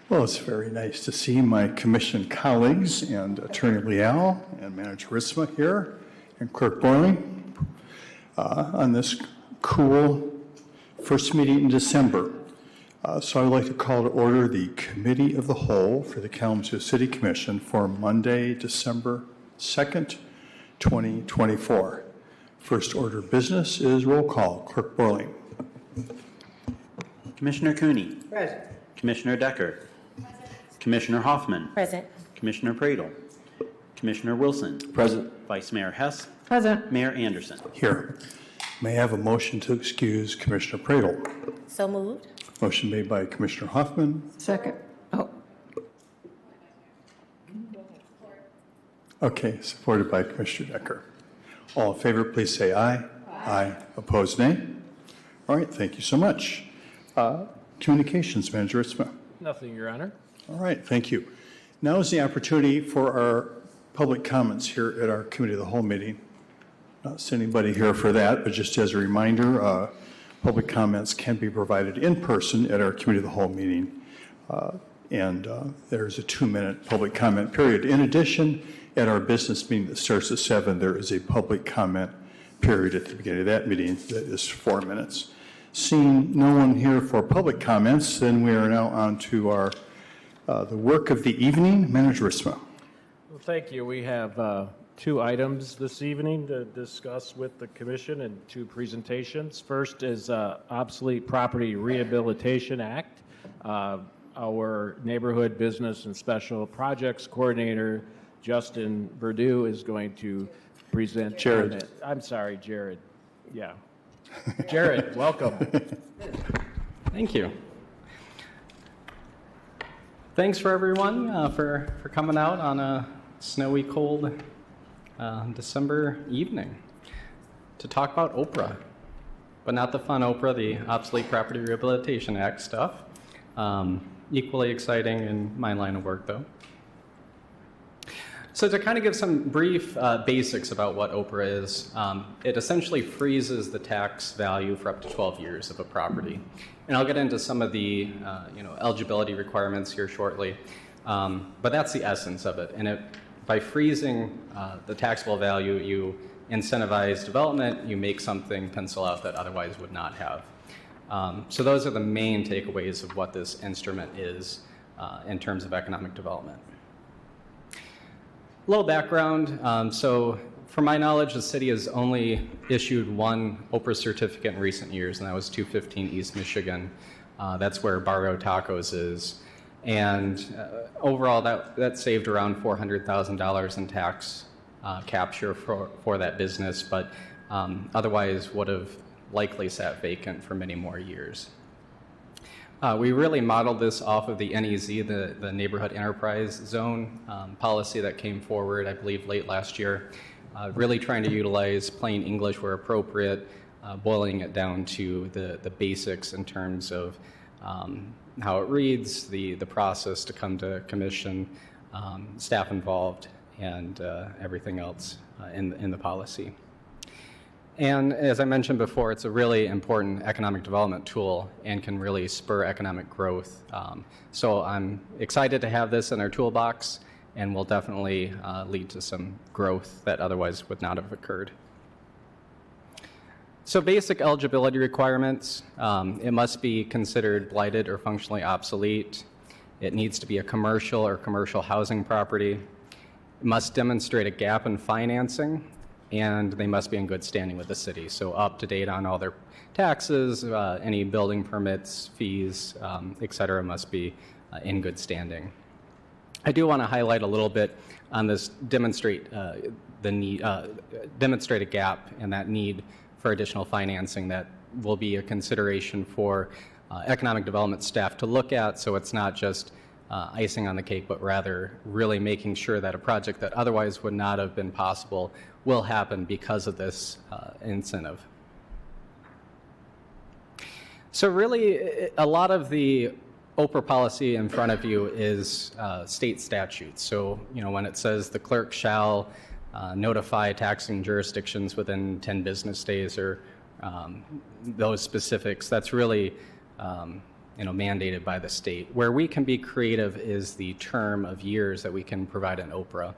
Well, it's very nice to see my commission colleagues and Attorney Leal and Manager Ritzma here and Clerk Boiling on this cool first meeting in December. So I'd like to call to order the Committee of the Whole for the Kalamazoo City Commission for Monday, December 2nd, 2024. First order of business is roll call. Clerk Boiling. Commissioner Cooney. Present. Commissioner Decker. Commissioner Hoffman. Present. Commissioner Pradel. Commissioner Wilson. Present. Vice Mayor Hess. Present. Mayor Anderson. Here. May I have a motion to excuse Commissioner Pradel? So moved. Motion made by Commissioner Hoffman. Second. Oh. Okay, supported by Commissioner Decker. All in favor, please say aye. Aye. Opposed, nay. All right, thank you so much. Communications Manager Ritzma. Nothing, Your Honor. All right, thank you. Now is the opportunity for our public comments here at our Committee of the Whole meeting. Not seeing anybody here for that, but just as a reminder, public comments can be provided in person at our Committee of the Whole meeting. There's a 2-minute public comment period. In addition, at our business meeting that starts at 7, there is a public comment period at the beginning of that meeting that is 4 minutes. Seeing no one here for public comments, then we are now on to our the work of the evening. Manager Ritzma. Well, thank you. We have 2 items this evening to discuss with the Commission and 2 presentations. First is Obsolete Property Rehabilitation Act. Our Neighborhood Business and Special Projects Coordinator, Justin Verdew, is going to present. Jared. I'm sorry, Jared. Yeah. Jared, welcome. Thank you. Thanks for everyone for coming out on a snowy, cold December evening to talk about OPRA, but not the fun OPRA, the Obsolete Property Rehabilitation Act stuff. Equally exciting in my line of work, though. So to kind of give some brief basics about what OPRA is, it essentially freezes the tax value for up to 12 years of a property. And I'll get into some of the eligibility requirements here shortly, but that's the essence of it. And by freezing the taxable value, you incentivize development, you make something pencil out that otherwise would not have. So those are the main takeaways of what this instrument is in terms of economic development. A little background. So from my knowledge, the city has only issued 1 OPRA certificate in recent years, and that was 215 East Michigan. That's where Barrio Tacos is. And overall, that saved around $400,000 in tax capture for that business, but otherwise would have likely sat vacant for many more years. We really modeled this off of the NEZ, the Neighborhood Enterprise Zone policy that came forward, I believe, late last year, really trying to utilize plain English where appropriate, boiling it down to the basics in terms of how it reads, the process to come to commission, staff involved, and everything else in the policy. And as I mentioned before, it's a really important economic development tool and can really spur economic growth. So I'm excited to have this in our toolbox, and will definitely lead to some growth that otherwise would not have occurred. So basic eligibility requirements, it must be considered blighted or functionally obsolete. It needs to be a commercial or commercial housing property. It must demonstrate a gap in financing, and they must be in good standing with the city. So up to date on all their taxes, any building permits, fees, et cetera, must be in good standing. I do want to highlight a little bit on this demonstrate a gap and that need for additional financing that will be a consideration for economic development staff to look at, so it's not just icing on the cake, but rather really making sure that a project that otherwise would not have been possible will happen because of this incentive. So really, a lot of the OPRA policy in front of you is state statutes. So, when it says the clerk shall notify taxing jurisdictions within 10 business days or those specifics. That's really mandated by the state. Where we can be creative is the term of years that we can provide an OPRA.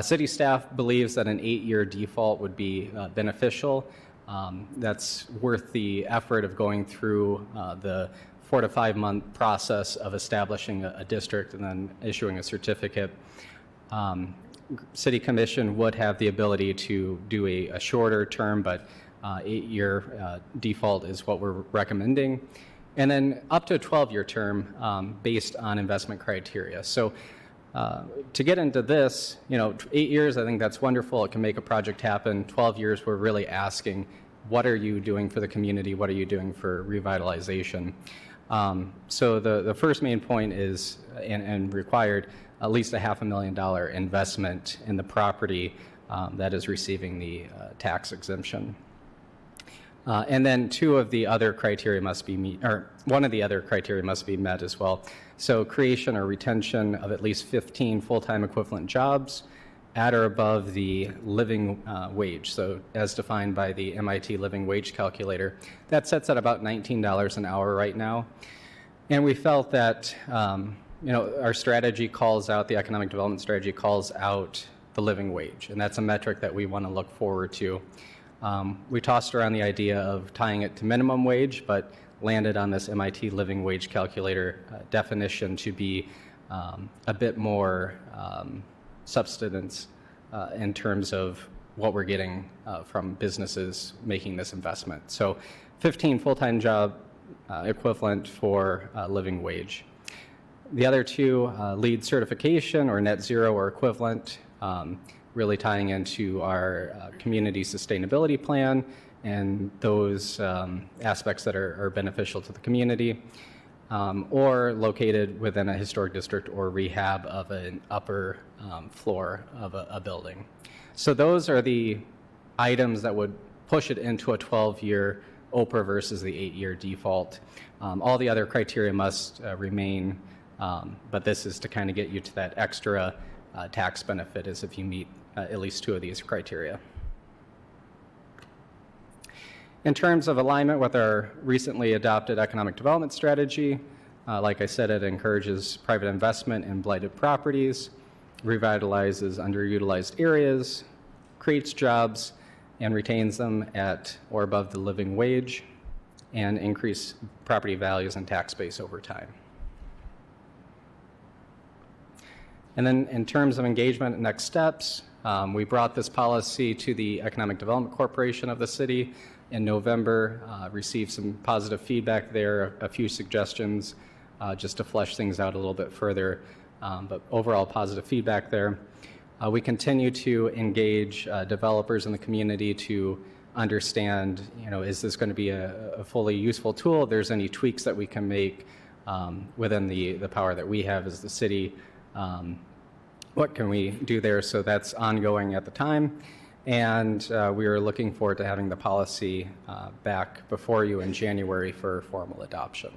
City staff believes that an 8-year default would be beneficial. That's worth the effort of going through the 4 to 5 month process of establishing a district and then issuing a certificate. City Commission would have the ability to do a shorter term, but 8-year default is what we're recommending. And then up to a 12-year term based on investment criteria. So to get into this, 8 years, I think that's wonderful. It can make a project happen. 12 years, we're really asking, what are you doing for the community? What are you doing for revitalization? So the first main point is, and required, at least a $500,000 investment in the property that is receiving the tax exemption. And then one of the other criteria must be met as well. So creation or retention of at least 15 full-time equivalent jobs at or above the living wage. So as defined by the MIT living wage calculator, that sets at about $19 an hour right now. And we felt that our strategy calls out, the economic development strategy calls out the living wage, and that's a metric that we want to look forward to. We tossed around the idea of tying it to minimum wage, but landed on this MIT living wage calculator definition to be a bit more substance in terms of what we're getting from businesses making this investment. So 15 full-time job equivalent for living wage. The other two, LEED certification or net zero or equivalent, really tying into our community sustainability plan and those aspects that are beneficial to the community, or located within a historic district or rehab of an upper floor of a building. So those are the items that would push it into a 12-year OPRA versus the 8-year default. All the other criteria must remain, but this is to kind of get you to that extra tax benefit as if you meet at least 2 of these criteria. In terms of alignment with our recently adopted economic development strategy, like I said, it encourages private investment in blighted properties, revitalizes underutilized areas, creates jobs, and retains them at or above the living wage, and increase property values and tax base over time. And then in terms of engagement and next steps, we brought this policy to the Economic Development Corporation of the city in November, received some positive feedback there, a few suggestions just to flesh things out a little bit further, but overall positive feedback there. We continue to engage developers in the community to understand, is this going to be a fully useful tool? If there's any tweaks that we can make within the power that we have as the city, what can we do there? So that's ongoing at the time. And we are looking forward to having the policy back before you in January for formal adoption.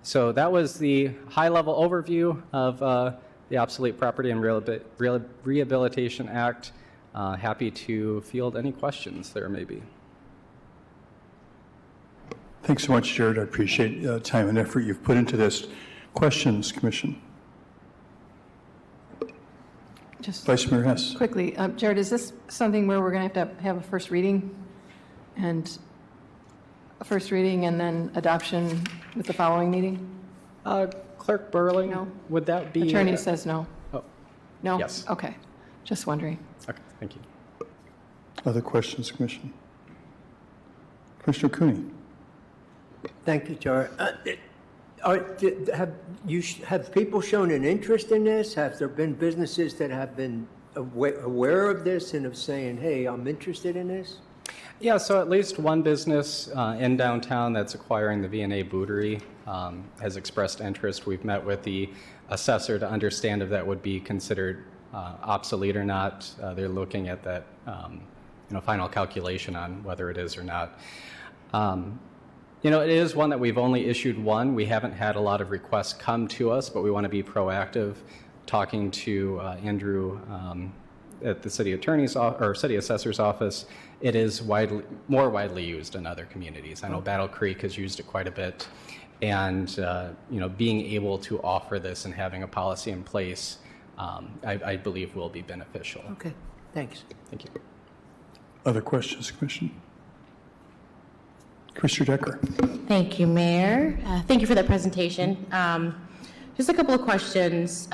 So that was the high-level overview of the Obsolete Property and Rehabilitation Act. Happy to field any questions there may be. Thanks so much, Jared. I appreciate the time and effort you've put into this. Questions, Commission? Just Vice Mayor Hess. quickly, Jared, is this something where we're going to have a first reading and then adoption with the following meeting? Clerk Burling, No. would that be? Attorney says no. Oh, No? Yes. Okay. Just wondering. okay, thank you. Other questions, Commission? Commissioner Cooney. Thank you, Jared. Have people shown an interest in this? Have there been businesses that have been aware of this and of saying, hey, I'm interested in this? Yeah, so at least one business in downtown that's acquiring the V&A Bootery has expressed interest. We've met with the assessor to understand if that would be considered obsolete or not. They're looking at that final calculation on whether it is or not. It is one that we've only issued one. We haven't had a lot of requests come to us, but we want to be proactive, talking to Andrew at the city attorney's or city assessor's office, it is more widely used in other communities. I know Battle Creek has used it quite a bit, and being able to offer this and having a policy in place, I believe will be beneficial. Okay, thanks. Thank you. Other questions, Commission? Commissioner Decker. Thank you, Mayor. Thank you for that presentation. Just a couple of questions.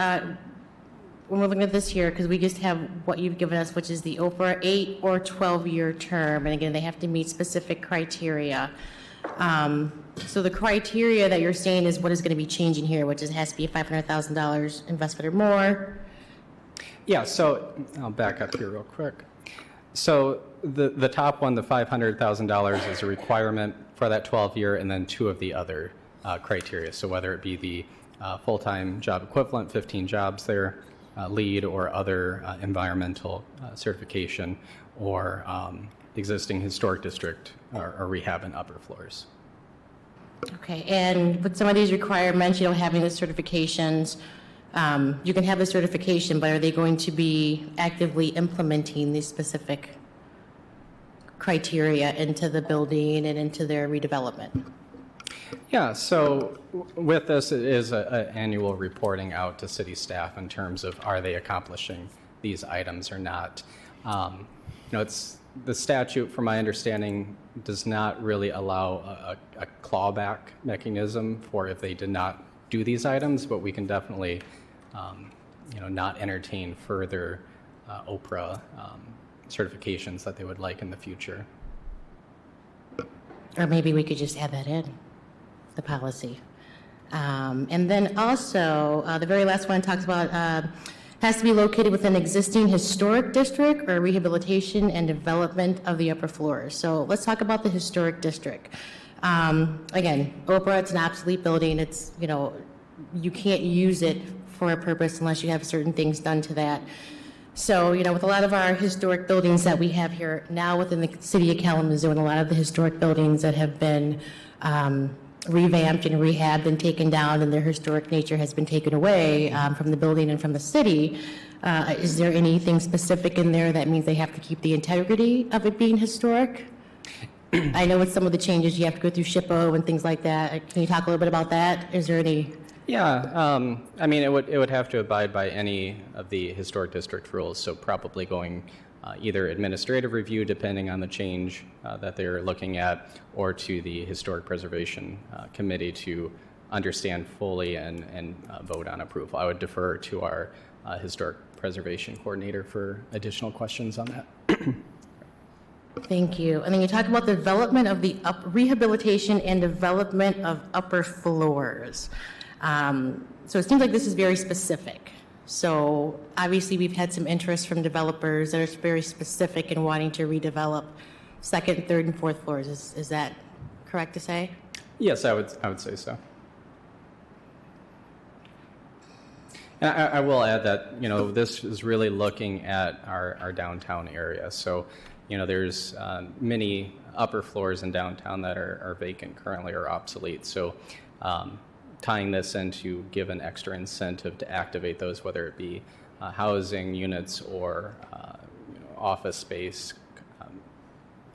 When we're looking at this here, because we just have what you've given us, which is the Oprah 8 or 12-year term, and again, they have to meet specific criteria. So the criteria that you're saying is what is going to be changing here, which is has to be a $500,000 investment or more. Yeah, so I'll back up here real quick. So the top one, the $500,000, is a requirement for that 12-year, and then two of the other criteria. So whether it be the full-time job equivalent, 15 jobs there, LEED or other environmental certification, or existing historic district or rehab and upper floors. Okay, and with some of these requirements, having the certifications, you can have the certification, but are they going to be actively implementing these specific criteria into the building and into their redevelopment? Yeah, so with this, it is an annual reporting out to city staff in terms of are they accomplishing these items or not. It's the statute, from my understanding, does not really allow a clawback mechanism for if they did not do these items, but we can definitely, not entertain further Oprah certifications that they would like in the future. Or maybe we could just add that in, the policy. And then also, the very last one talks about has to be located within existing historic district or rehabilitation and development of the upper floors. So let's talk about the historic district. Again, Oprah, it's an obsolete building. It's, you can't use it for a purpose unless you have certain things done to that. So, with a lot of our historic buildings that we have here now within the city of Kalamazoo, and a lot of the historic buildings that have been revamped and rehabbed and taken down, and their historic nature has been taken away from the building and from the city, is there anything specific in there that means they have to keep the integrity of it being historic? I know with some of the changes you have to go through SHPO and things like that. Can you talk a little bit about that? Is there any? Yeah, it would have to abide by any of the historic district rules, so probably going either administrative review, depending on the change that they're looking at, or to the Historic Preservation Committee to understand fully and vote on approval. I would defer to our Historic Preservation Coordinator for additional questions on that. Thank you. And then you talk about the development of the rehabilitation and development of upper floors. So it seems like this is very specific. So obviously we've had some interest from developers that are very specific in wanting to redevelop second, third, and fourth floors. Is that correct to say? Yes, I would say so. And I will add that, this is really looking at our downtown area. So, there's many upper floors in downtown that are vacant currently or obsolete. So tying this in to give an extra incentive to activate those, whether it be housing units or office space,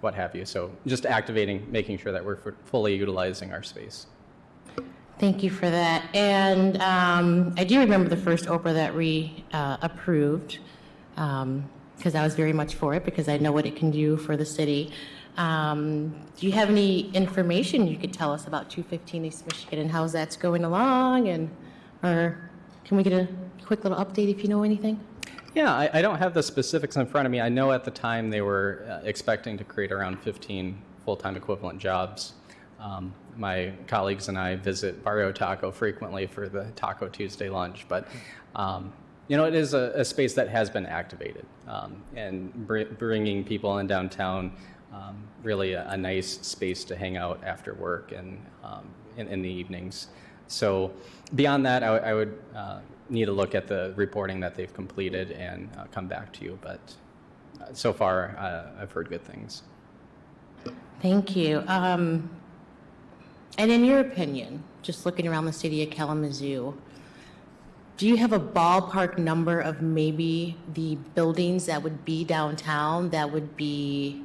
what have you. So just activating, making sure that we're fully utilizing our space. Thank you for that. And I do remember the first Oprah that we approved, because I was very much for it, because I know what it can do for the city. Do you have any information you could tell us about 215 East Michigan and how that's going along? Or can we get a quick little update if you know anything? Yeah, I don't have the specifics in front of me. I know at the time they were expecting to create around 15 full-time equivalent jobs. My colleagues and I visit Barrio Taco frequently for the Taco Tuesday lunch, but it is a space that has been activated, and bringing people in downtown, really a nice space to hang out after work and in the evenings. So beyond that, I would need to look at the reporting that they've completed and come back to you, but so far I've heard good things. Thank you. And in your opinion, just looking around the city of Kalamazoo, do you have a ballpark number of maybe the buildings that would be downtown that would be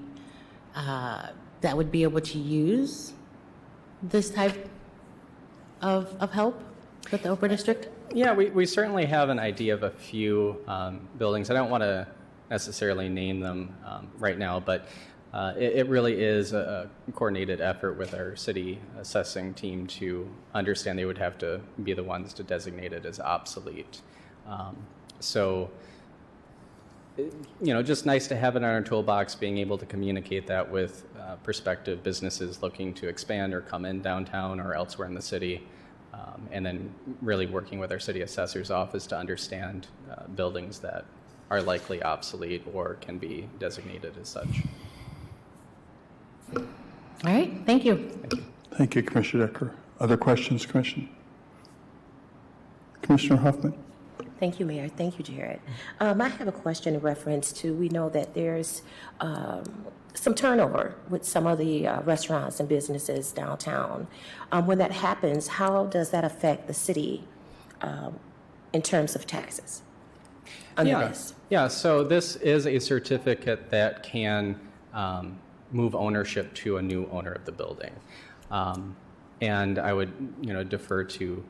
able to use this type of help with the Oprah district? Yeah, we certainly have an idea of a few buildings. I don't want to necessarily name them right now, but it really is a coordinated effort with our city assessing team to understand they would have to be the ones to designate it as obsolete. So, just nice to have it in our toolbox, being able to communicate that with prospective businesses looking to expand or come in downtown or elsewhere in the city. And then really working with our city assessor's office to understand buildings that are likely obsolete or can be designated as such. All right, thank you. Thank you, Commissioner Decker. Other questions, Commissioner? Commissioner Hoffman? Thank you, Mayor. Thank you, Jared. I have a question in reference to, we know that there's some turnover with some of the restaurants and businesses downtown. When that happens, how does that affect the city in terms of taxes under this? Yeah, so this is a certificate that can move ownership to a new owner of the building. And I would, defer to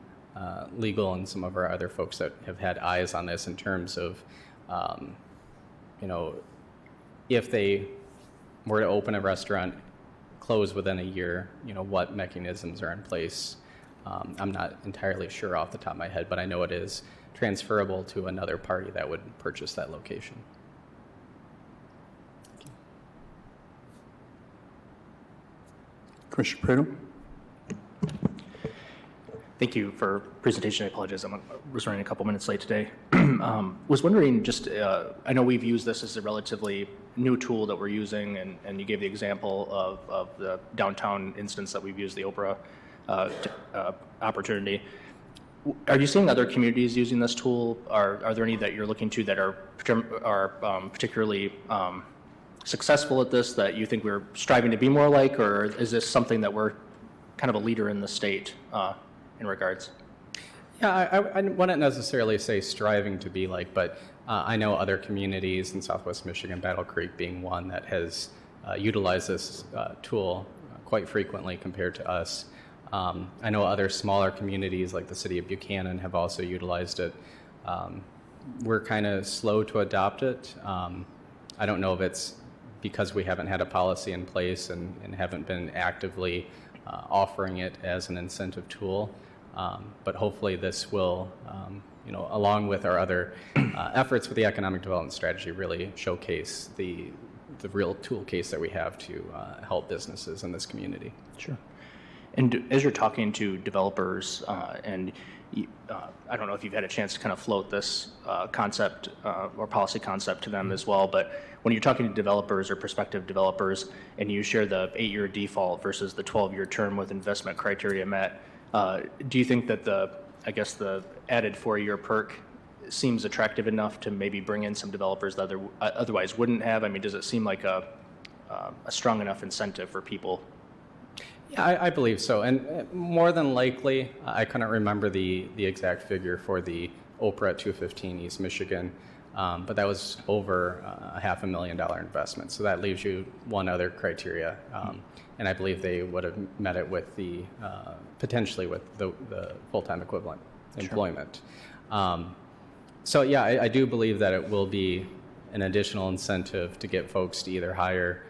legal and some of our other folks that have had eyes on this in terms of, if they were to open a restaurant, close within a year, what mechanisms are in place. I'm not entirely sure off the top of my head, but I know it is transferable to another party that would purchase that location. Commissioner Prado? Thank you for presentation. I apologize, I was running a couple minutes late today. Was wondering, just I know we've used this as a relatively new tool that we're using, and you gave the example of the downtown instance that we've used, the Oprah opportunity. Are you seeing other communities using this tool? Are there any that you're looking to that are particularly successful at this, that you think we're striving to be more like, or is this something that we're kind of a leader in the state in regards? Yeah, I wouldn't necessarily say striving to be like, but I know other communities in Southwest Michigan, Battle Creek being one that has utilized this tool quite frequently compared to us. I know other smaller communities like the city of Buchanan have also utilized it. We're kind of slow to adopt it. I don't know if it's because we haven't had a policy in place and haven't been actively offering it as an incentive tool. But hopefully this will, along with our other efforts with the economic development strategy, really showcase the real tool case that we have to help businesses in this community. Sure. And as you're talking to developers, and I don't know if you've had a chance to kind of float this concept or policy concept to them as well, but when you're talking to developers or prospective developers and you share the 8-year default versus the 12-year term with investment criteria met, do you think that the added 4-year perk seems attractive enough to maybe bring in some developers that otherwise wouldn't have? I mean, does it seem like a strong enough incentive for people? Yeah, I believe so. And more than likely, I couldn't remember the exact figure for the Oprah at 215 East Michigan, but that was over a $500,000 investment. So that leaves you one other criteria. And I believe they would have met it with potentially with the full-time equivalent employment. Sure. So yeah, I do believe that it will be an additional incentive to get folks to either hire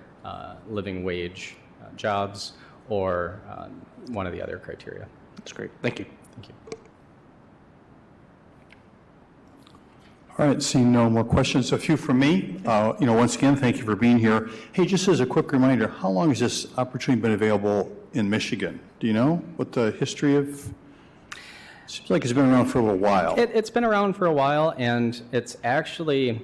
living wage jobs or one of the other criteria. That's great. Thank you. Thank you. All right, seeing no more questions, a few from me. Once again, thank you for being here. Hey, just as a quick reminder, how long has this opportunity been available in Michigan? Do you know what the history of? Seems like it's been around for a little while. It's been around for a while, and it's actually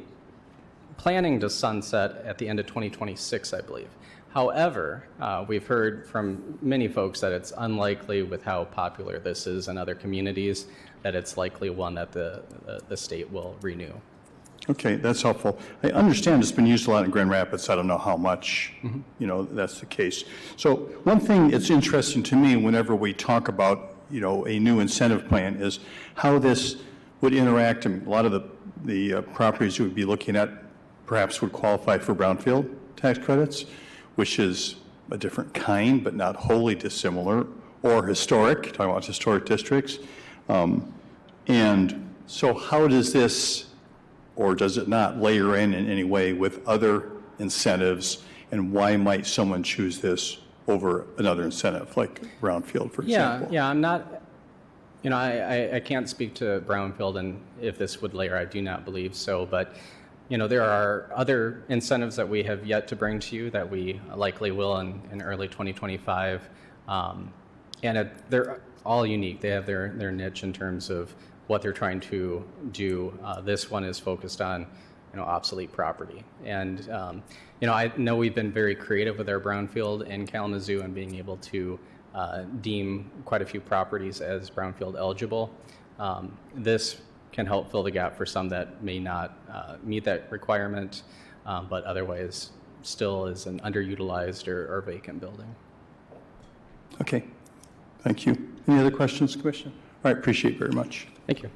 planning to sunset at the end of 2026, I believe. However, we've heard from many folks that it's unlikely, with how popular this is in other communities, that it's likely one that the state will renew. Okay, that's helpful. I understand it's been used a lot in Grand Rapids. I don't know how much, that's the case. So one thing that's interesting to me whenever we talk about, a new incentive plan is how this would interact. I mean, a lot of the properties you would be looking at perhaps would qualify for brownfield tax credits, which is a different kind, but not wholly dissimilar, or historic, talking about historic districts. And so how does this, or does it not, layer in any way with other incentives, and why might someone choose this over another incentive, like brownfield, for example? Yeah, I'm not, I can't speak to brownfield and if this would layer, I do not believe so, but, there are other incentives that we have yet to bring to you that we likely will in early 2025, and they're all unique. They have their niche in terms of what they're trying to do. This one is focused on, obsolete property. And, I know we've been very creative with our brownfield in Kalamazoo and being able to deem quite a few properties as brownfield eligible. This can help fill the gap for some that may not meet that requirement, but otherwise still is an underutilized or vacant building. Okay, thank you. Any other questions, Commissioner? All right, appreciate it very much. Thank you.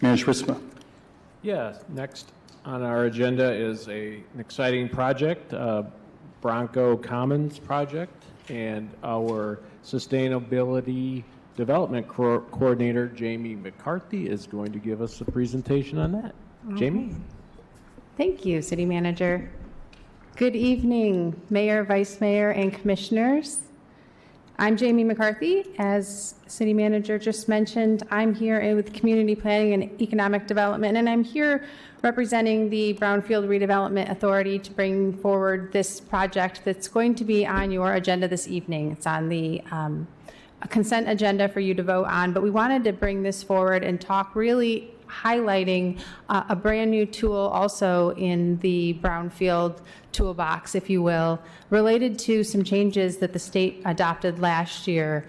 Manager Ritzma. Yeah, next on our agenda is an exciting project, Bronco Commons project, and our Sustainability Development Coordinator, Jamie McCarthy, is going to give us a presentation on that. Jamie? Thank you, City Manager. Good evening, Mayor, Vice Mayor, and Commissioners. I'm Jamie McCarthy. As City Manager just mentioned, I'm here with Community Planning and Economic Development, and I'm here representing the Brownfield Redevelopment Authority to bring forward this project that's going to be on your agenda this evening. It's on the a consent agenda for you to vote on, but we wanted to bring this forward and talk, really highlighting a brand new tool also in the Brownfield toolbox, if you will, related to some changes that the state adopted last year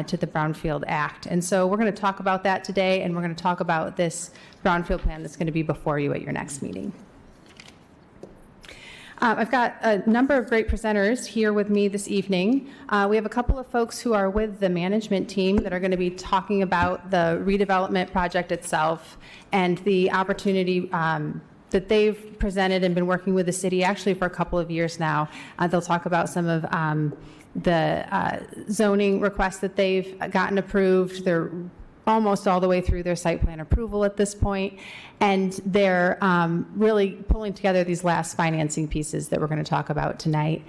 to the Brownfield Act. And so we're going to talk about that today, and we're going to talk about this Brownfield plan that's going to be before you at your next meeting. I've got a number of great presenters here with me this evening. We have a couple of folks who are with the management team that are going to be talking about the redevelopment project itself and the opportunity that they've presented and been working with the city actually for a couple of years now. They'll talk about some of the zoning requests that they've gotten approved. They're almost all the way through their site plan approval at this point, and they're really pulling together these last financing pieces that we're going to talk about tonight.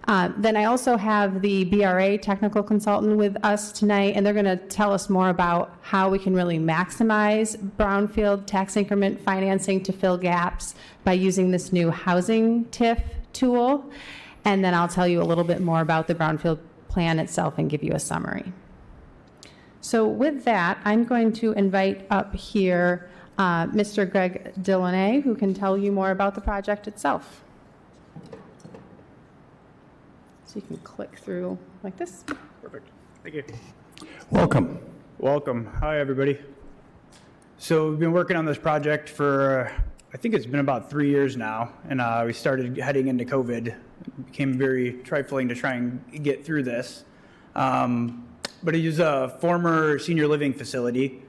Then I also have the BRA technical consultant with us tonight, and they're going to tell us more about how we can really maximize brownfield tax increment financing to fill gaps by using this new housing TIF tool. And then I'll tell you a little bit more about the brownfield plan itself and give you a summary. So with that, I'm going to invite up here Mr. Greg Delaunay, who can tell you more about the project itself. So you can click through like this. Perfect. Thank you. Welcome. Welcome. Hi, everybody. So we've been working on this project for, I think it's been about 3 years now, and we started heading into COVID. It became very trifling to try and get through this. But it is a former senior living facility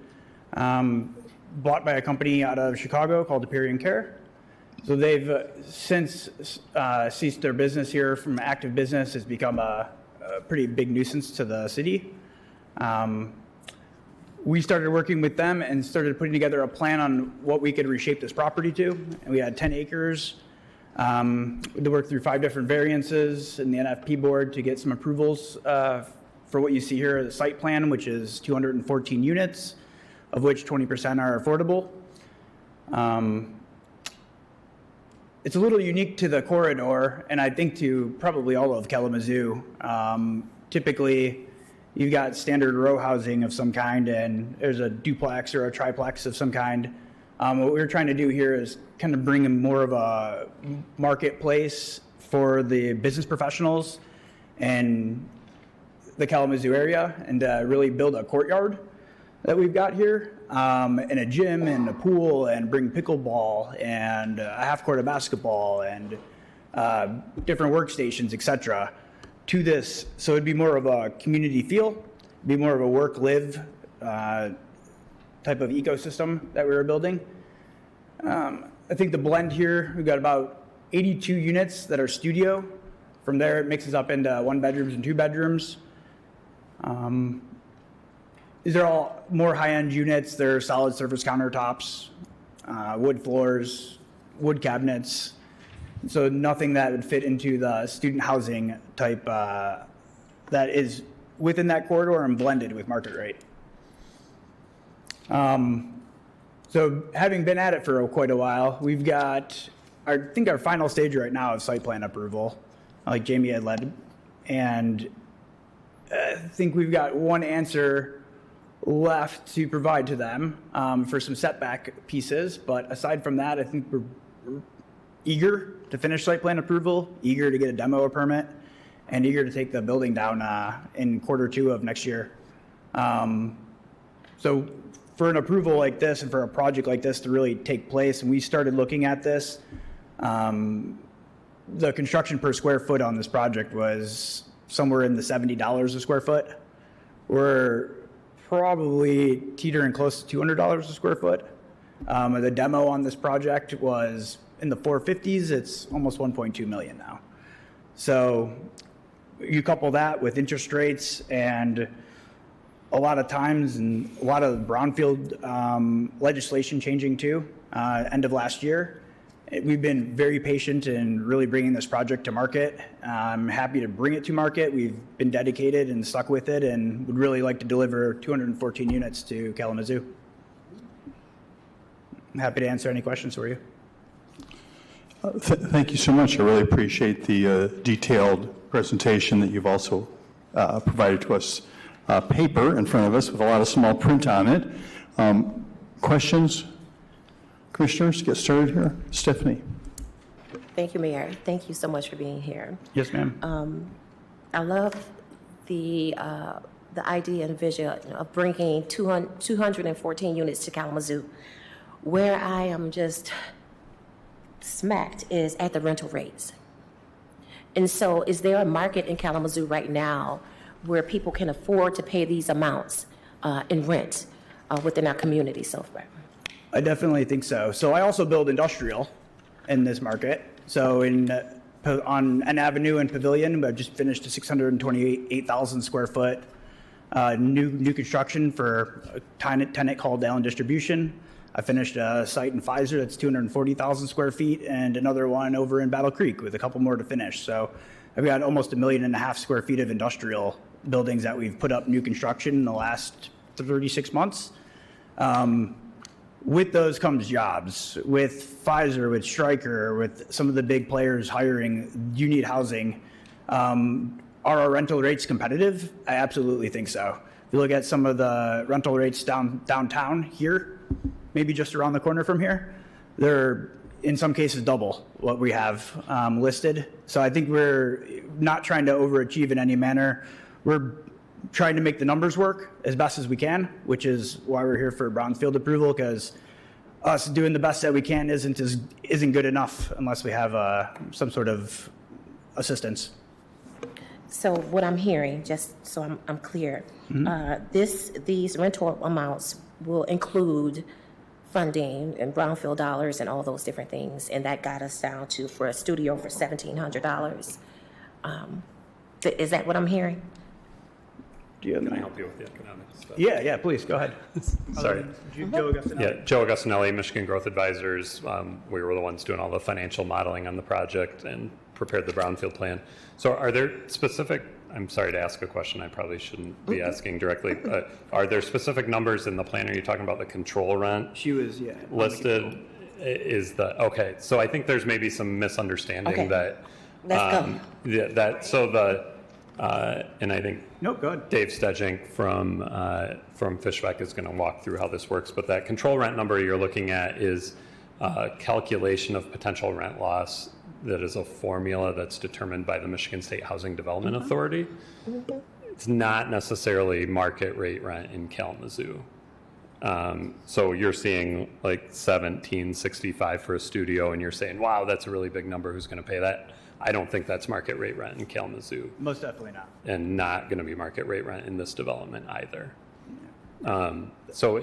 bought by a company out of Chicago called Aperion Care. So they've since ceased their business here from active business. Has become a pretty big nuisance to the city. We started working with them and started putting together a plan on what we could reshape this property to. And we had 10 acres. We had to work through 5 different variances in the NFP board to get some approvals for what you see here, the site plan, which is 214 units, of which 20% are affordable. It's a little unique to the corridor, and I think to probably all of Kalamazoo. Typically, you've got standard row housing of some kind, and there's a duplex or a triplex of some kind. What we're trying to do here is kind of bring in more of a marketplace for the business professionals and the Kalamazoo area, and really build a courtyard that we've got here, and a gym and a pool, and bring pickleball and a half court of basketball and different workstations, etc. to this. So it'd be more of a community feel, be more of a work-live type of ecosystem that we were building. I think the blend here, we've got about 82 units that are studio. From there, it mixes up into 1 bedrooms and 2 bedrooms. These are all more high-end units. They're solid surface countertops, wood floors, wood cabinets. So nothing that would fit into the student housing type that is within that corridor and blended with market rate. So having been at it for quite a while, we've got, I think our final stage right now is site plan approval, like Jamie had led. And I think we've got one answer left to provide to them for some setback pieces. But aside from that, I think we're eager to finish site plan approval, eager to get a demo permit, and eager to take the building down in Q2 of next year. So for an approval like this and for a project like this to really take place, and we started looking at this, the construction per square foot on this project was somewhere in the $70 a square foot. We're probably teetering close to $200 a square foot. The demo on this project was in the 450s. It's almost 1.2 million now. So you couple that with interest rates and a lot of times and a lot of brownfield legislation changing too, end of last year. We've been very patient in really bringing this project to market. I'm happy to bring it to market. We've been dedicated and stuck with it and would really like to deliver 214 units to Kalamazoo. I'm happy to answer any questions for you. Thank you so much. I really appreciate the detailed presentation that you've also provided to us. Paper in front of us with a lot of small print on it. Questions? Commissioners, get started here. Stephanie. Thank you, Mayor. Thank you so much for being here. Yes, ma'am. I love the idea and vision of bringing 214 units to Kalamazoo. Where I am just smacked is at the rental rates. And so is there a market in Kalamazoo right now where people can afford to pay these amounts in rent within our community so far? I definitely think so. So I also build industrial in this market. So on an avenue in Pavilion, I've just finished a 628,000 square foot new construction for a tenant called Allen Distribution. I finished a site in Pfizer that's 240,000 square feet and another one over in Battle Creek with a couple more to finish. So I've got almost 1.5 million square feet of industrial buildings that we've put up new construction in the last 36 months. With those comes jobs. With Pfizer, with Stryker, with some of the big players hiring, you need housing. Are our rental rates competitive? I absolutely think so. If you look at some of the rental rates downtown here, maybe just around the corner from here, they're in some cases double what we have listed. So I think we're not trying to overachieve in any manner. We're trying to make the numbers work as best as we can, which is why we're here for brownfield approval, because us doing the best that we can isn't good enough unless we have some sort of assistance. So what I'm hearing, just so I'm clear, these rental amounts will include funding and brownfield dollars and all those different things, and that got us down to, for a studio, for $1,700. Is that what I'm hearing? Can I help you with the economics stuff? Yeah, please, go ahead. Sorry. Joe Augustinelli. Yeah, Joe Augustinelli, Michigan Growth Advisors. We were the ones doing all the financial modeling on the project and prepared the brownfield plan. So are there specific, I'm sorry to ask a question I probably shouldn't be asking directly, are there specific numbers in the plan? Are you talking about the control rent? She was, yeah. Listed is okay. So I think there's maybe some misunderstanding that. Let's go. Yeah, and I think go ahead. Dave Stedgink from Fishbeck is going to walk through how this works. But that control rent number you're looking at is a calculation of potential rent loss that is a formula that's determined by the Michigan State Housing Development Authority. It's not necessarily market rate rent in Kalamazoo. So you're seeing like $1,765 for a studio, and you're saying, wow, that's a really big number. Who's going to pay that? I don't think that's market rate rent in Kalamazoo. Most definitely not. And not going to be market rate rent in this development either. So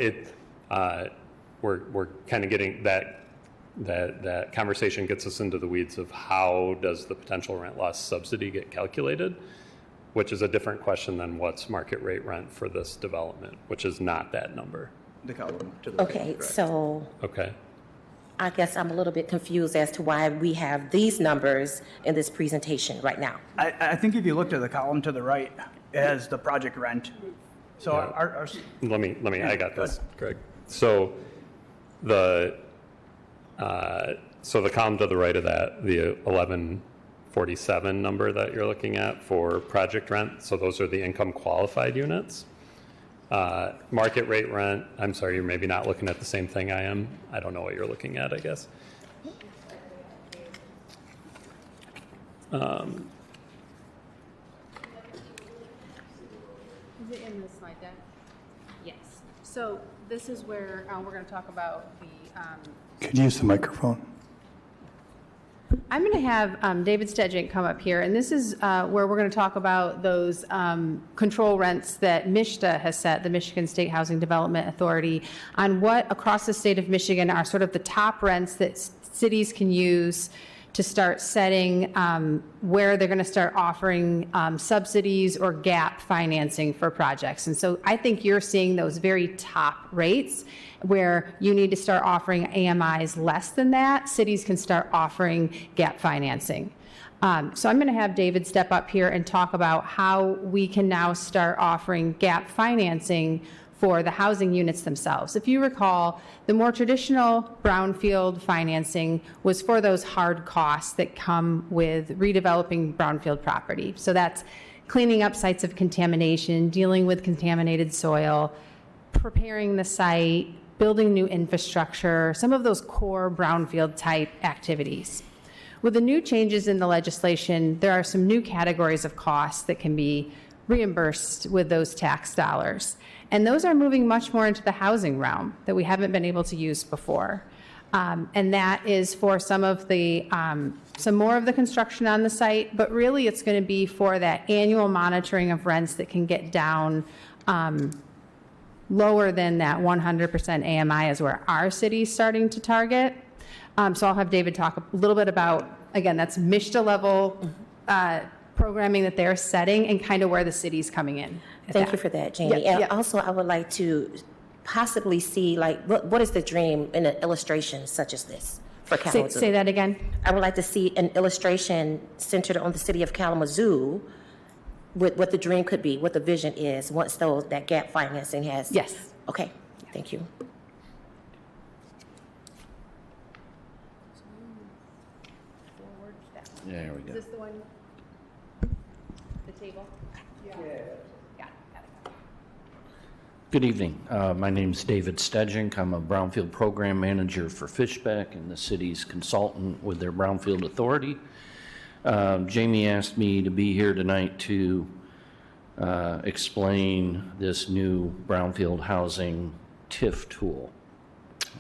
we're kind of getting that conversation gets us into the weeds of how does the potential rent loss subsidy get calculated, which is a different question than what's market rate rent for this development, which is not that number. The column to the right. Okay, so Okay. I guess I'm a little bit confused as to why we have these numbers in this presentation right now. I think if you look to the column to the right, it has the project rent. So Yeah. our Let me, I got this, Greg. So the column to the right of that, the 1147 number that you're looking at for project rent, so those are the income qualified units. Market rate rent, I'm sorry, you're maybe not looking at the same thing I am. I don't know what you're looking at, I guess. Is it in the slide deck? Yes. So this is where we're going to talk about the, Could you use the microphone? I'm going to have David Stedgink come up here, and this is where we're going to talk about those control rents that MISHDA has set, the Michigan State Housing Development Authority, on what across the state of Michigan are sort of the top rents that cities can use to start setting where they're going to start offering subsidies or gap financing for projects. And so I think you're seeing those very top rates where you need to start offering AMIs less than that. Cities can start offering gap financing. So I'm going to have David step up here and talk about how we can now start offering gap financing for the housing units themselves. If you recall, the more traditional brownfield financing was for those hard costs that come with redeveloping brownfield property. So that's cleaning up sites of contamination, dealing with contaminated soil, preparing the site, building new infrastructure, some of those core brownfield type activities. With the new changes in the legislation, there are some new categories of costs that can be reimbursed with those tax dollars. And those are moving much more into the housing realm that we haven't been able to use before. And that is for some of the, some more of the construction on the site, but really it's going to be for that annual monitoring of rents that can get down lower than that 100% AMI is where our city's starting to target. So I'll have David talk a little bit about, again, that's MISHDA level programming that they're setting and kind of where the city's coming in. Thank you for that, Jamie. Yeah, And yeah. also, I would like to possibly see, like, what is the dream in an illustration such as this for Kalamazoo? Say that again. I would like to see an illustration centered on the city of Kalamazoo with what the dream could be, what the vision is, once that gap financing has. Yes. Okay, thank you. There we go. Is this the one? The table? Yeah. Got it. Good evening. My name's David Stedgink. I'm a Brownfield Program Manager for Fishback and the city's consultant with their Brownfield Authority. Jamie asked me to be here tonight to explain this new Brownfield Housing TIF tool.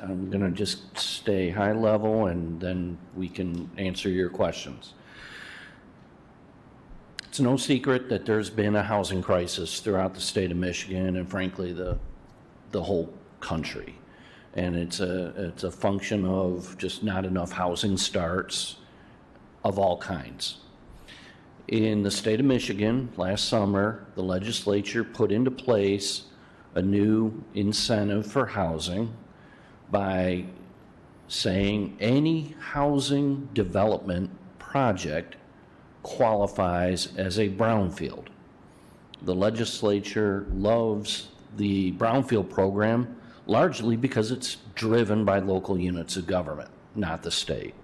I'm going to just stay high level and then we can answer your questions. It's no secret that there's been a housing crisis throughout the state of Michigan and frankly the whole country. And it's a function of just not enough housing starts of all kinds. In the state of Michigan, last summer, the legislature put into place a new incentive for housing by saying any housing development project qualifies as a brownfield. The legislature loves the brownfield program largely because it's driven by local units of government, not the state.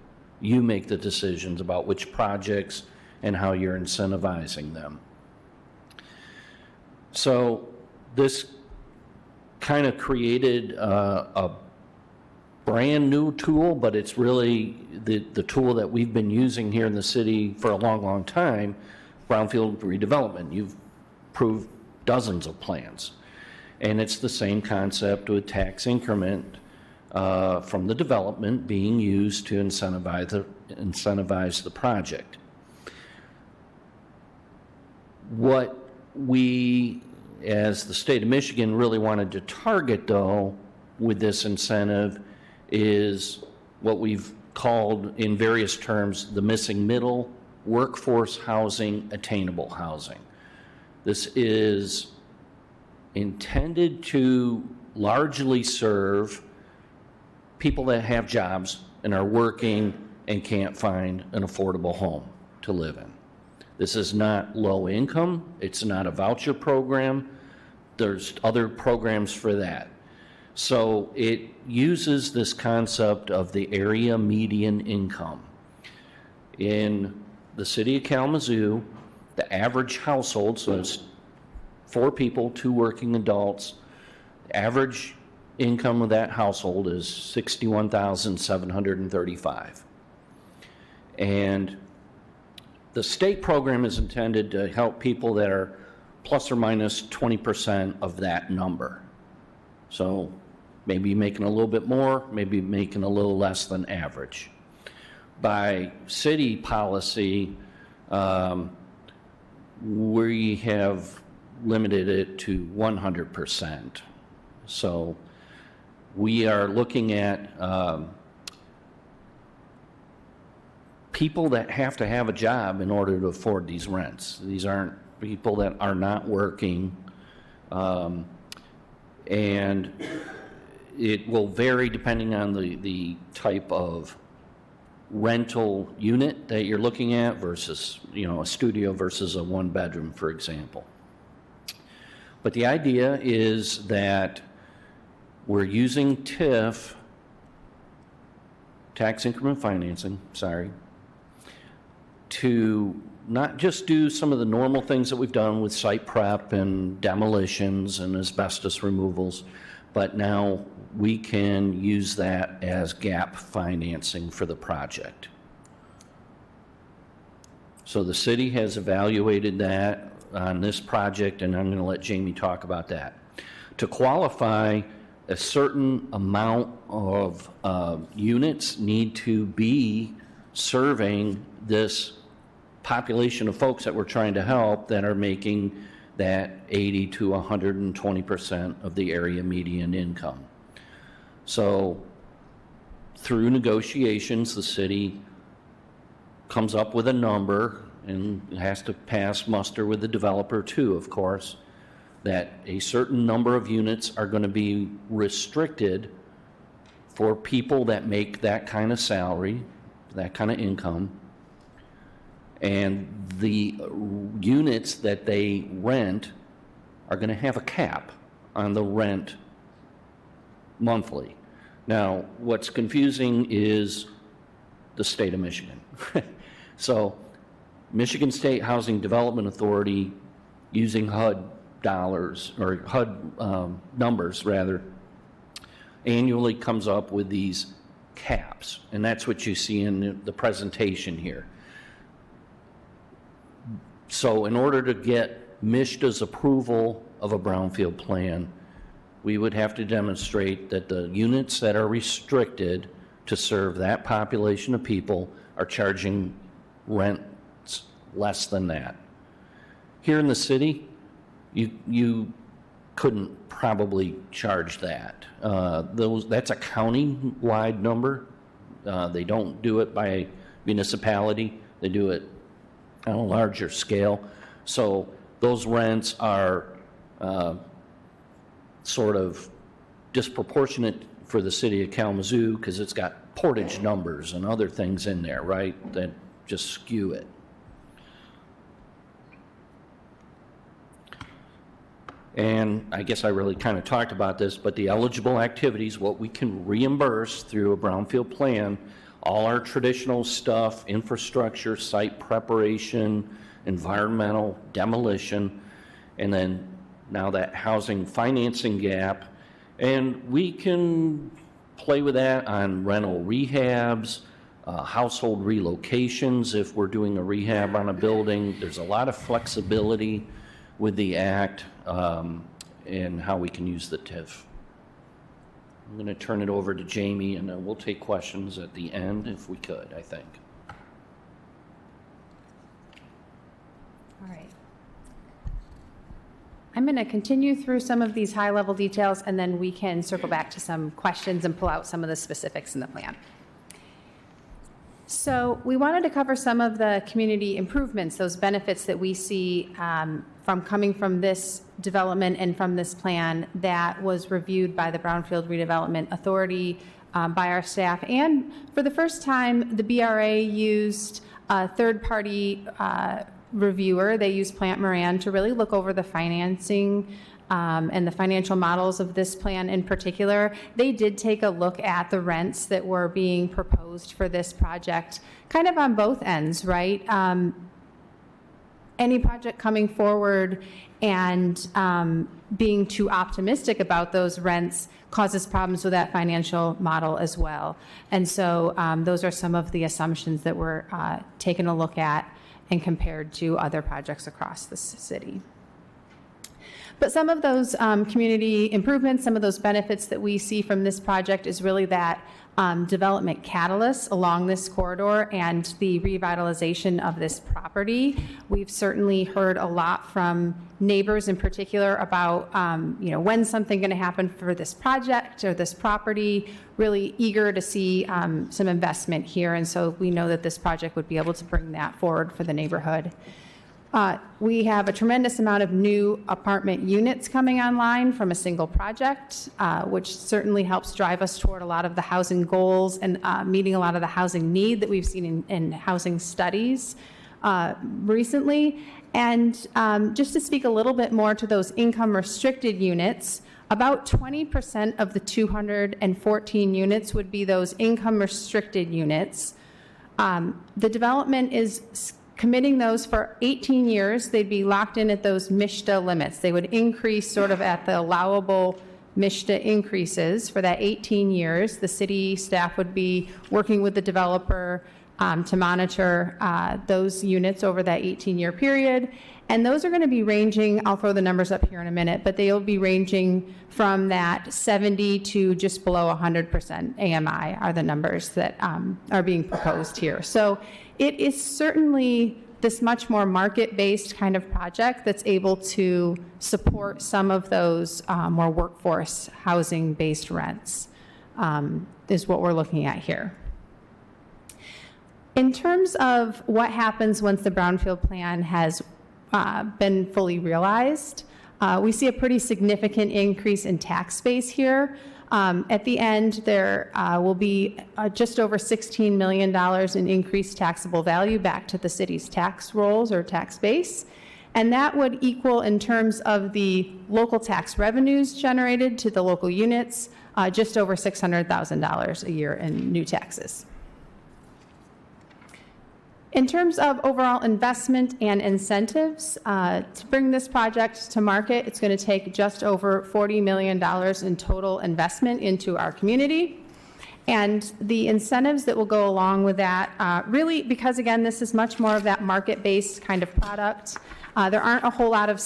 You make the decisions about which projects and how you're incentivizing them. So this kind of created a brand new tool, but it's really the tool that we've been using here in the city for a long, long time, brownfield redevelopment. You've approved dozens of plans. And it's the same concept with tax increment from the development being used to incentivize the project. What we, as the state of Michigan, really wanted to target, though, with this incentive is what we've called in various terms the missing middle, workforce housing, attainable housing. This is intended to largely serve people that have jobs and are working and can't find an affordable home to live in. This is not low income. It's not a voucher program. There's other programs for that. So it uses this concept of the area median income. In the city of Kalamazoo, the average household, so it's 4 people, 2 working adults, the average income of that household is $61,735. And the state program is intended to help people that are plus or minus 20% of that number. So maybe making a little bit more, maybe making a little less than average. By city policy, we have limited it to 100%. So we are looking at people that have to have a job in order to afford these rents. These aren't people that are not working, and it will vary depending on the type of rental unit that you're looking at versus, a studio versus a 1-bedroom, for example. But the idea is that we're using TIF, tax increment financing, to not just do some of the normal things that we've done with site prep and demolitions and asbestos removals, but now we can use that as gap financing for the project. So the city has evaluated that on this project, and I'm going to let Jamie talk about that. To qualify, a certain amount of units need to be serving this population of folks that we're trying to help that are making that 80 to 120% of the area median income. So through negotiations, the city comes up with a number and has to pass muster with the developer too, of course, that a certain number of units are going to be restricted for people that make that kind of salary, that kind of income, and the units that they rent are going to have a cap on the rent monthly. Now, what's confusing is the state of Michigan. So, Michigan State Housing Development Authority, using HUD dollars, or HUD numbers rather, annually comes up with these caps, and that's what you see in the presentation here. So in order to get MSHDA's approval of a brownfield plan, we would have to demonstrate that the units that are restricted to serve that population of people are charging rents less than that. Here in the city, you couldn't probably charge that. That's a county-wide number. They don't do it by municipality. They do it on a larger scale. So those rents are sort of disproportionate for the city of Kalamazoo because it's got portage numbers and other things in there, right, that just skew it. And I guess I really kind of talked about this, but the eligible activities, what we can reimburse through a brownfield plan, all our traditional stuff, infrastructure, site preparation, environmental, demolition, and then now that housing financing gap. And we can play with that on rental rehabs, household relocations if we're doing a rehab on a building. There's a lot of flexibility with the act and how we can use the TIF. I'm going to turn it over to Jamie, and we'll take questions at the end if we could, I think. All right. I'm going to continue through some of these high-level details, and then we can circle back to some questions and pull out some of the specifics in the plan. So we wanted to cover some of the community improvements, those benefits that we see from coming from this development and from this plan that was reviewed by the Brownfield Redevelopment Authority, by our staff. And for the first time, the BRA used a third-party reviewer. They used Plant Moran to really look over the financing and the financial models of this plan in particular. They did take a look at the rents that were being proposed for this project, kind of on both ends, right? Any project coming forward and being too optimistic about those rents causes problems with that financial model as well. And so those are some of the assumptions that were taken a look at and compared to other projects across the city. But some of those community improvements, some of those benefits that we see from this project is really that development catalyst along this corridor and the revitalization of this property. We've certainly heard a lot from neighbors in particular about, when's something going to happen for this project or this property, really eager to see some investment here. And so we know that this project would be able to bring that forward for the neighborhood. We have a tremendous amount of new apartment units coming online from a single project, which certainly helps drive us toward a lot of the housing goals and meeting a lot of the housing need that we've seen in housing studies recently. And just to speak a little bit more to those income restricted units, about 20% of the 214 units would be those income restricted units. The development is committing those for 18 years. They'd be locked in at those MSHDA limits. They would increase sort of at the allowable MSHDA increases for that 18 years. The city staff would be working with the developer to monitor those units over that 18-year period. And those are going to be ranging, I'll throw the numbers up here in a minute, but they'll be ranging from that 70 to just below 100% AMI are the numbers that are being proposed here. So it is certainly this much more market-based kind of project that's able to support some of those more workforce housing-based rents is what we're looking at here. In terms of what happens once the Brownfield plan has been fully realized, we see a pretty significant increase in tax base here. At the end, there will be just over $16 million in increased taxable value back to the city's tax rolls or tax base. And that would equal, in terms of the local tax revenues generated to the local units, just over $600,000 a year in new taxes. In terms of overall investment and incentives, to bring this project to market, it's going to take just over $40 million in total investment into our community. And the incentives that will go along with that, really, because again, this is much more of that market-based kind of product, there aren't a whole lot of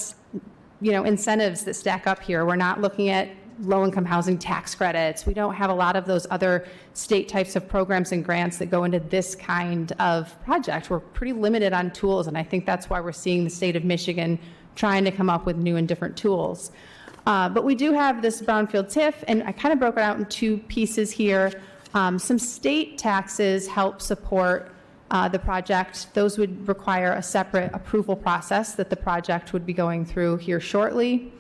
incentives that stack up here. We're not looking at low-income housing tax credits. We don't have a lot of those other state types of programs and grants that go into this kind of project. We're pretty limited on tools, and I think that's why we're seeing the state of Michigan trying to come up with new and different tools. But we do have this Brownfield TIF, and I kind of broke it out in two pieces here. Some state taxes help support the project. Those would require a separate approval process that the project would be going through here shortly.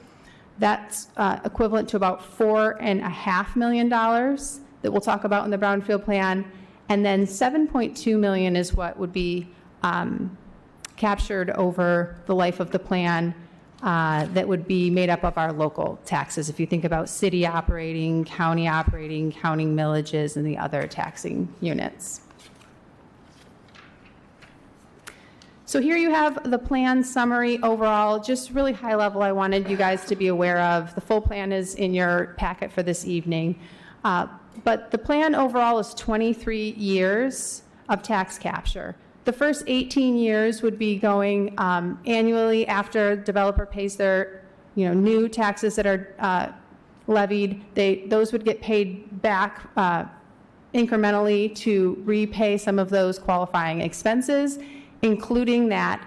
That's equivalent to about $4.5 million that we'll talk about in the Brownfield plan. And then $7.2 million is what would be captured over the life of the plan that would be made up of our local taxes. If you think about city operating, counting millages, and the other taxing units. So here you have the plan summary overall, just really high level. I wanted you guys to be aware of. The full plan is in your packet for this evening. But the plan overall is 23 years of tax capture. The first 18 years would be going annually after developer pays their new taxes that are levied. Those would get paid back incrementally to repay some of those qualifying expenses, including that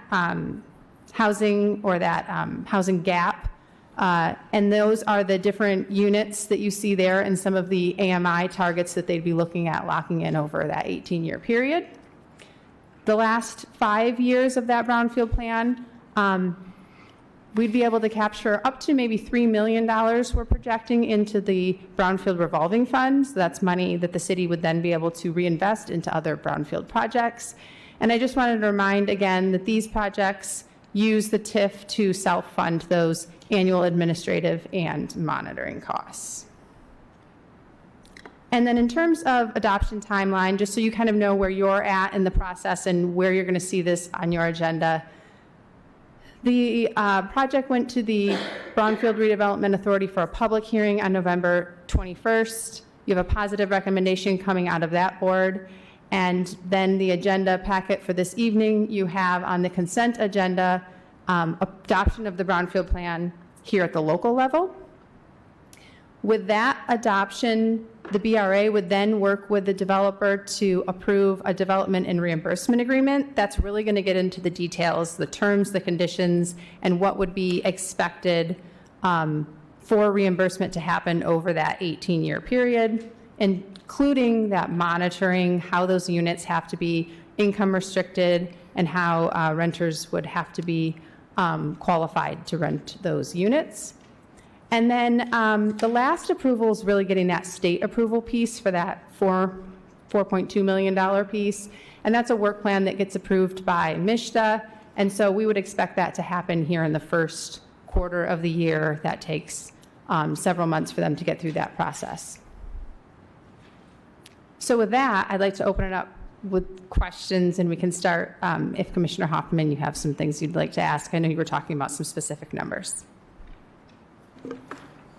housing or that housing gap And those are the different units that you see there and some of the AMI targets that they'd be looking at locking in over that 18-year period. The last 5 years of that brownfield plan, we'd be able to capture up to maybe $3 million we're projecting into the brownfield revolving fund. So that's money that the city would then be able to reinvest into other brownfield projects. And I just wanted to remind again that these projects use the TIF to self-fund those annual administrative and monitoring costs. And then in terms of adoption timeline, just so you kind of know where you're at in the process and where you're going to see this on your agenda, the project went to the Brownfield Redevelopment Authority for a public hearing on November 21st. You have a positive recommendation coming out of that board. And then the agenda packet for this evening, you have on the consent agenda, adoption of the Brownfield Plan here at the local level. With that adoption, the BRA would then work with the developer to approve a development and reimbursement agreement. That's really going to get into the details, the terms, the conditions, and what would be expected for reimbursement to happen over that 18-year period, including that monitoring, how those units have to be income restricted, and how renters would have to be qualified to rent those units. And then the last approval is really getting that state approval piece for that $4.2 million piece. And that's a work plan that gets approved by MSHDA. And so we would expect that to happen here in the first quarter of the year. That takes several months for them to get through that process. So with that, I'd like to open it up with questions, and we can start if Commissioner Hoffman, you have some things you'd like to ask. I know you were talking about some specific numbers.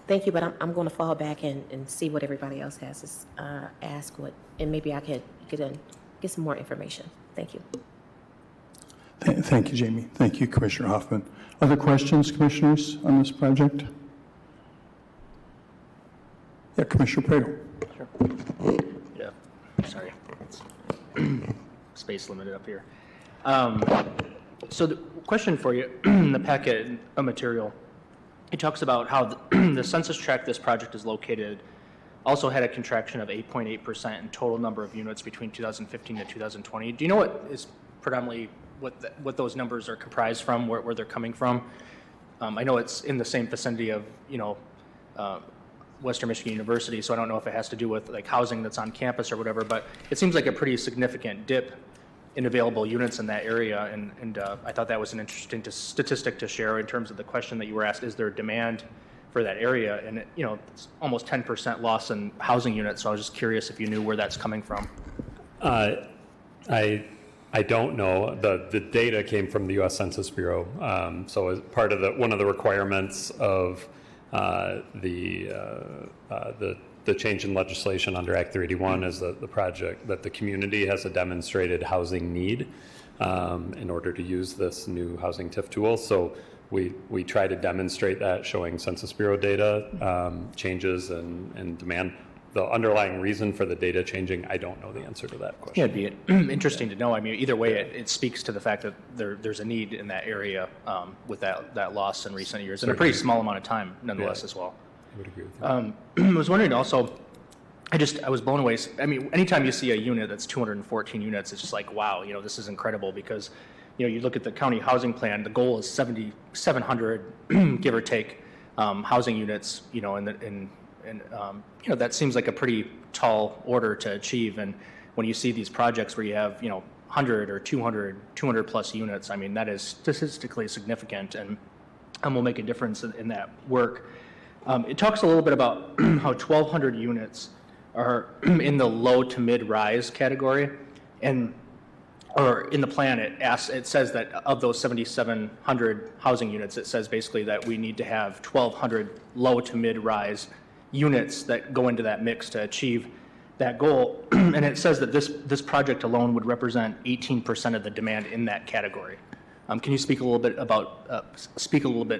Thank you, but I'm going to fall back and see what everybody else has to ask, and maybe I could get some more information. Thank you. Thank you, Jamie. Thank you, Commissioner Hoffman. Other questions, commissioners, on this project? Yeah, Commissioner Praedel. Sure. Yeah, sorry. Space limited up here. So the question for you, in the packet of material, it talks about how the census tract this project is located also had a contraction of 8.8% in total number of units between 2015 to 2020. Do you know what is predominantly what those numbers are comprised from, where they're coming from? I know it's in the same vicinity of, Western Michigan University, so I don't know if it has to do with like housing that's on campus or whatever, but it seems like a pretty significant dip in available units in that area, and I thought that was an interesting statistic to share in terms of the question that you were asked, is there demand for that area? And it's almost 10% loss in housing units, so I was just curious if you knew where that's coming from. I don't know. The data came from the U.S. Census Bureau. So as part of one of the requirements of the change in legislation under Act 381 is the project that the community has a demonstrated housing need in order to use this new housing TIF tool. So we try to demonstrate that, showing Census Bureau data changes and demand. The underlying reason for the data changing, I don't know the answer to that question. Yeah, it'd be interesting to know. I mean, either way, it speaks to the fact that there's a need in that area with that loss in recent years, and a pretty small amount of time, nonetheless, as well. I would agree with that. I was wondering also, I was blown away. I mean, anytime you see a unit that's 214 units, it's just like, wow, this is incredible, because, you look at the county housing plan, the goal is 7,700, give or take, housing units, and that seems like a pretty tall order to achieve. And when you see these projects where you have, 100 or 200 plus units, I mean, that is statistically significant, and will make a difference in that work. It talks a little bit about how 1,200 units are in the low to mid rise category, or in the plan it says that of those 7,700 housing units, it says basically that we need to have 1,200 low to mid rise units that go into that mix to achieve that goal. And it says that this project alone would represent 18% of the demand in that category. Can you speak a little bit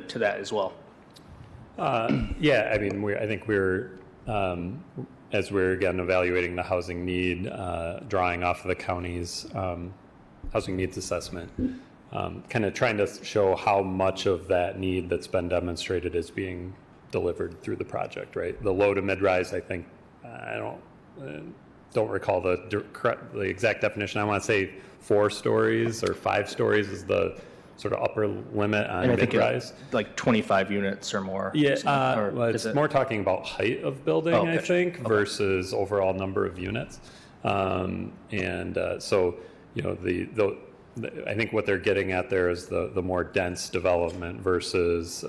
to that as well? Yeah, I mean, I think we're as we're again evaluating the housing need, drawing off of the county's housing needs assessment, kind of trying to show how much of that need that's been demonstrated is being delivered through the project, right? The low to mid-rise, I think, I don't recall the exact definition. I want to say 4 stories or 5 stories is the sort of upper limit on And I think mid-rise. like 25 units or more. Yeah, Or well, is it's more talking about height of building, Oh, I gotcha. think, Okay. versus overall number of units. So, you know, I think what they're getting at there is the more dense development versus,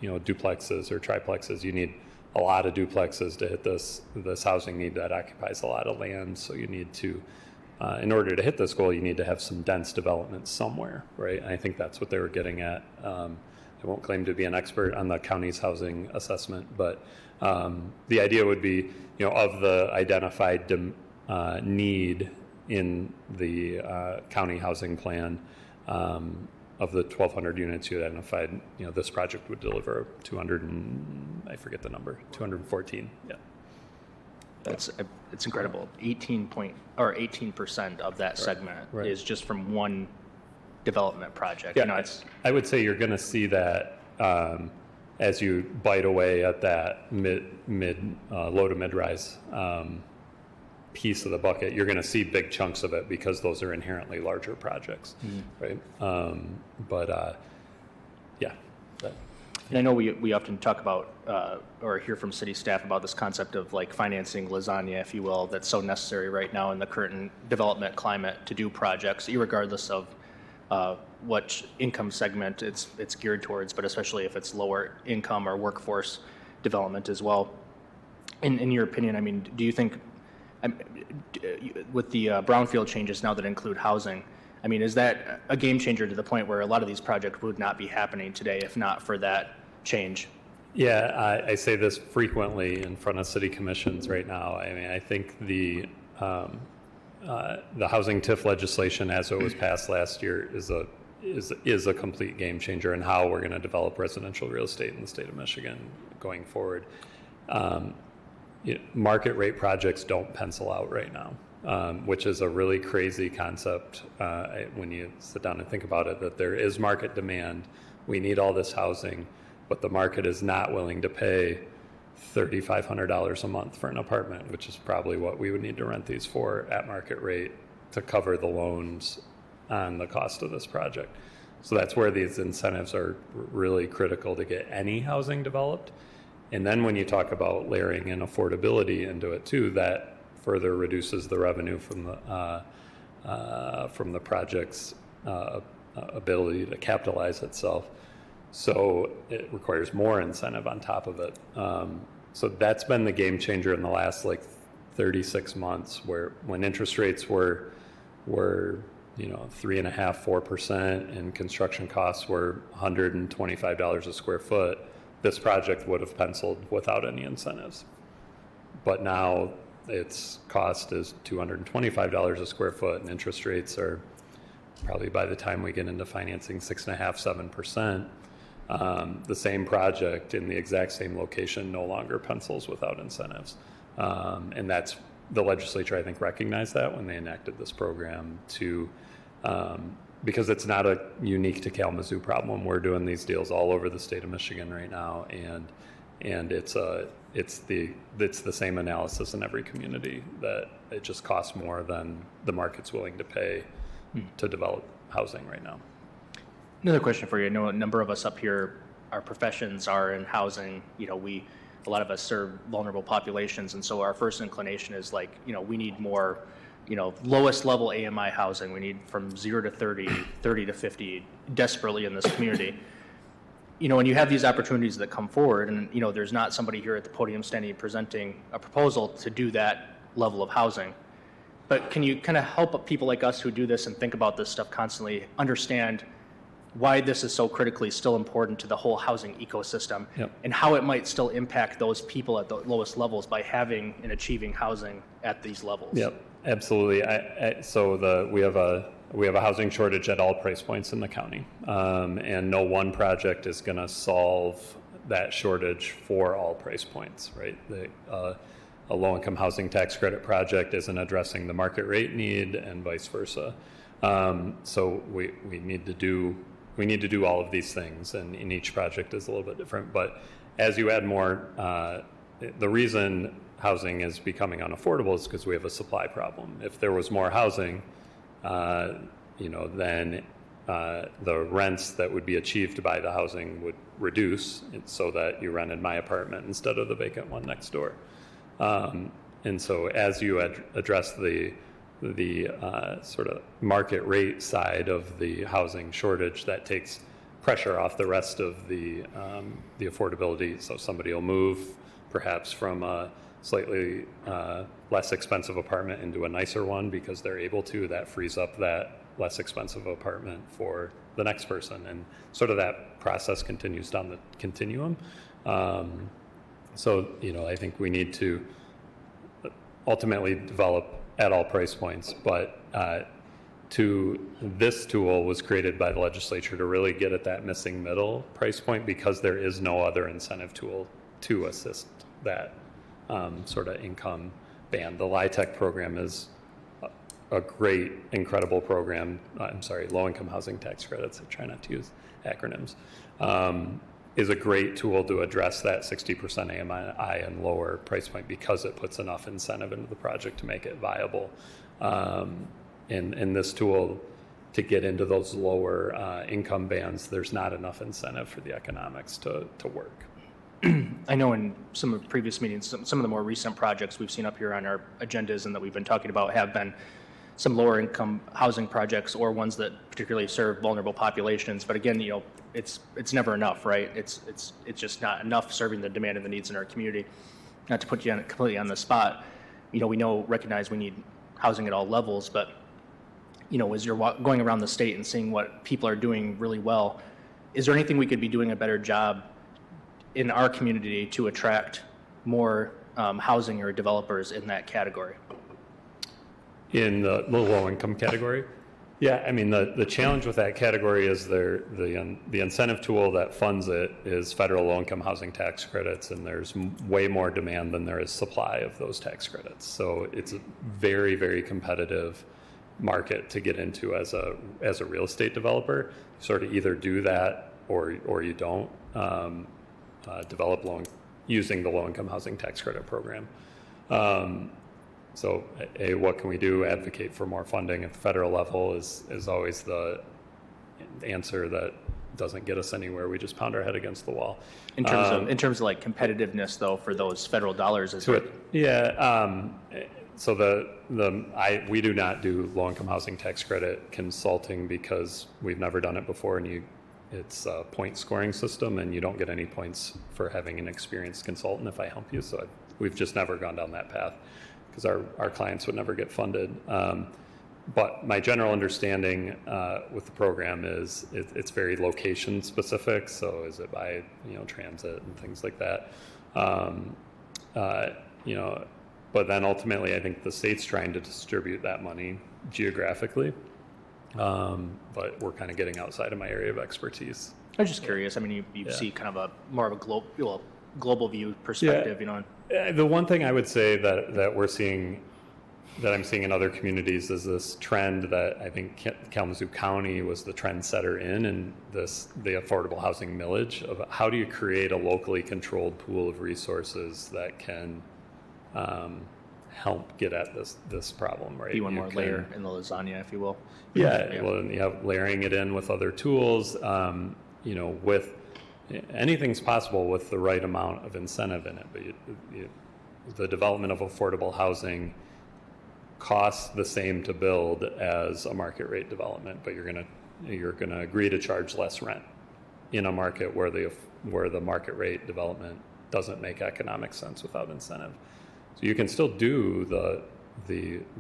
you know, duplexes or triplexes. You need a lot of duplexes to hit this housing need that occupies a lot of land. So you need to, in order to hit this goal, you need to have some dense development somewhere, right? And I think that's what they were getting at. I won't claim to be an expert on the county's housing assessment, but the idea would be, you know, of the identified need in the county housing plan, of the 1,200 units you identified, you know, this project would deliver 200 and, I forget the number, 214, yeah. It's incredible. 18% of that segment Right. is just from one development project. Yeah, You know, it's I would say you're going to see that as you bite away at that low to mid-rise piece of the bucket. You're going to see big chunks of it because those are inherently larger projects, right? Yeah. And I know we often talk about or hear from city staff about this concept of like financing lasagna, if you will, that's so necessary right now in the current development climate to do projects, irregardless of what income segment it's geared towards, but especially if it's lower income or workforce development as well. In your opinion, I mean, do you think with the brownfield changes now that include housing, I mean, is that a game changer to the point where a lot of these projects would not be happening today if not for that change? Yeah, I say this frequently in front of city commissions right now. I mean, I think the housing TIF legislation as it was passed last year is a complete game changer in how we're going to develop residential real estate in the state of Michigan going forward. Market rate projects don't pencil out right now, which is a really crazy concept when you sit down and think about it, that there is market demand. We need all this housing, but the market is not willing to pay $3,500 a month for an apartment, which is probably what we would need to rent these for at market rate to cover the loans on the cost of this project. So that's where these incentives are really critical to get any housing developed. And then when you talk about layering in affordability into it too, that further reduces the revenue from the project's ability to capitalize itself. So it requires more incentive on top of it. So that's been the game changer in the last like 36 months, where when interest rates were 3.5%, 4%, and construction costs were $125 a square foot, this project would have penciled without any incentives. But now its cost is $225 a square foot, and interest rates are probably, by the time we get into financing, 6.5%, 7%. The same project in the exact same location no longer pencils without incentives. And that's, the legislature, I think, recognized that when they enacted this program to, because it's not a unique to Kalamazoo problem. We're doing these deals all over the state of Michigan right now, and it's the same analysis in every community, that it just costs more than the market's willing to pay to develop housing right now. Another question for you. I know a number of us up here, our professions are in housing. You know, a lot of us serve vulnerable populations, and so our first inclination is like, we need more, lowest level AMI housing. We need from 0 to 30, 30 to 50 desperately in this community. When you have these opportunities that come forward, and there's not somebody here at the podium standing presenting a proposal to do that level of housing. But can you kind of help people like us who do this and think about this stuff constantly understand why this is so critically still important to the whole housing ecosystem, and how it might still impact those people at the lowest levels by having and achieving housing at these levels? Yep, absolutely. So we have a housing shortage at all price points in the county, and no one project is going to solve that shortage for all price points, right? A low-income housing tax credit project isn't addressing the market rate need, and vice versa. So we need to do all of these things, and in each project is a little bit different. But as you add more, the reason housing is becoming unaffordable is because we have a supply problem. If there was more housing, then the rents that would be achieved by the housing would reduce, so that you rented my apartment instead of the vacant one next door. And so as you address the sort of market rate side of the housing shortage, that takes pressure off the rest of the affordability. So somebody will move perhaps from a slightly less expensive apartment into a nicer one because they're able to. That frees up that less expensive apartment for the next person, and sort of that process continues down the continuum. So I think we need to ultimately develop at all price points, but this tool was created by the legislature to really get at that missing middle price point, because there is no other incentive tool to assist that sort of income band. The LIHTC program is a great, incredible program. Low-income housing tax credits. I try not to use acronyms. Is a great tool to address that 60% AMI and lower price point, because it puts enough incentive into the project to make it viable. And this tool, to get into those lower income bands, there's not enough incentive for the economics to work. I know in some of the previous meetings, some of the more recent projects we've seen up here on our agendas and that we've been talking about have been some lower income housing projects, or ones that particularly serve vulnerable populations. But again, it's never enough, right? It's just not enough serving the demand and the needs in our community. Not to put you completely on the spot, we recognize we need housing at all levels, but as you're going around the state and seeing what people are doing really well, is there anything we could be doing a better job in our community to attract more housing or developers in that category? In the low-income category? Yeah, I mean, the challenge with that category is the incentive tool that funds it is federal low-income housing tax credits, and there's way more demand than there is supply of those tax credits. So it's a very, very competitive market to get into as a real estate developer. You sort of either do that or you don't develop using the low-income housing tax credit program. So, what can we do? Advocate for more funding at the federal level is always the answer that doesn't get us anywhere. We just pound our head against the wall. In terms of like competitiveness, though, for those federal dollars, So we do not do low-income housing tax credit consulting because we've never done it before, and it's a point scoring system, and you don't get any points for having an experienced consultant if I help you. So we've just never gone down that path, because our clients would never get funded. But my general understanding with the program is it's very location specific. So is it by transit and things like that? But then ultimately I think the state's trying to distribute that money geographically. But we're kind of getting outside of my area of expertise. I was just curious. I mean, you see kind of more of a global view perspective, The one thing I would say that we're seeing, that I'm seeing in other communities, is this trend that I think Kalamazoo County was the trendsetter in the affordable housing millage of how do you create a locally controlled pool of resources that can help get at this problem, right? Be one more layer in the lasagna, if you will. Yeah. Well, you have layering it in with other tools, with anything's possible with the right amount of incentive in it. But the development of affordable housing costs the same to build as a market rate development, but you're gonna agree to charge less rent in a market where the market rate development doesn't make economic sense without incentive. So you can still do the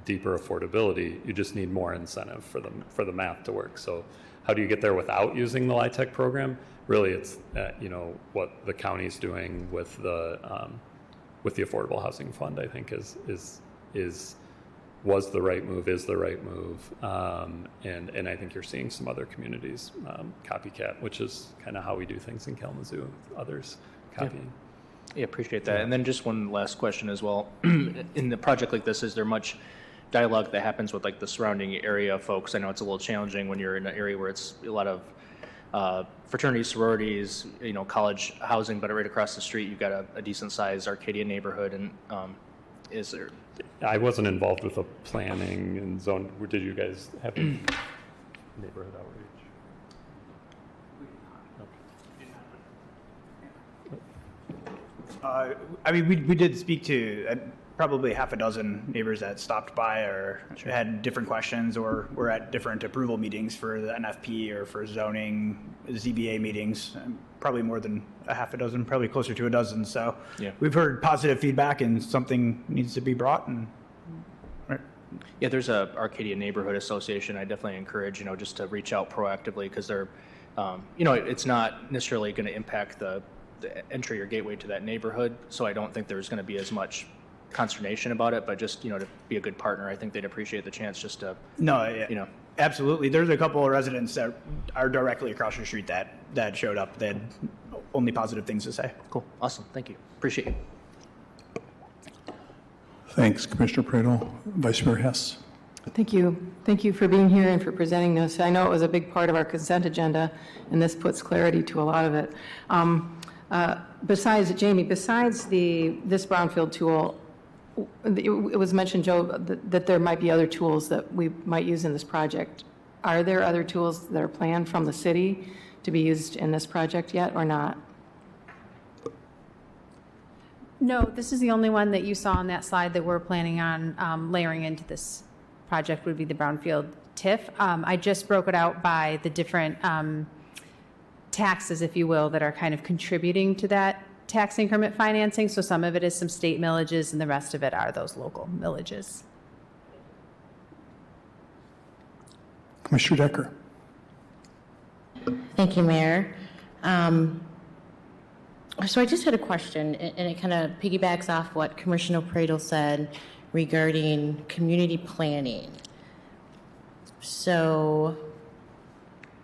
deeper affordability. You just need more incentive for the math to work. So how do you get there without using the LIHTC program? Really, it's what the county's doing with the Affordable Housing Fund. I think was the right move, is the right move, and I think you're seeing some other communities copycat, which is kind of how we do things in Kalamazoo. Others copying. Yeah, appreciate that. And then just one last question as well. In a project like this, is there much dialogue that happens with like the surrounding area folks. I know it's a little challenging when you're in an area where it's a lot of fraternities, sororities, college housing, but right across the street you've got a decent sized Arcadia neighborhood. And is there? I wasn't involved with the planning and zone. Did you guys have a neighborhood outreach? I mean, we did speak to probably half a dozen neighbors that stopped by or had different questions or were at different approval meetings for the NFP or for zoning, ZBA meetings. Probably more than a half a dozen, probably closer to a dozen. So we've heard positive feedback and something needs to be brought. And yeah, there's a Arcadia Neighborhood Association. I definitely encourage, just to reach out proactively because they're, it's not necessarily going to impact the entry or gateway to that neighborhood. So I don't think there's going to be as much consternation about it, but just, to be a good partner, I think they'd appreciate the chance just to, absolutely. There's a couple of residents that are directly across the street that showed up. They had only positive things to say. Cool. Awesome. Thank you. Appreciate you. Thanks, Commissioner Praedel. Vice Mayor Hess. Thank you. Thank you for being here and for presenting this. I know it was a big part of our consent agenda, and this puts clarity to a lot of it. Besides this brownfield tool, it was mentioned, Joe, that there might be other tools that we might use in this project. Are there other tools that are planned from the city to be used in this project yet or not? No, this is the only one that you saw on that slide that we're planning on layering into this project would be the brownfield TIF. I just broke it out by the different taxes, if you will, that are kind of contributing to that tax increment financing. So some of it is some state millages and the rest of it are those local millages. Commissioner Decker. Thank you, Mayor. So I just had a question, and it kind of piggybacks off what Commissioner Praedel said regarding community planning. So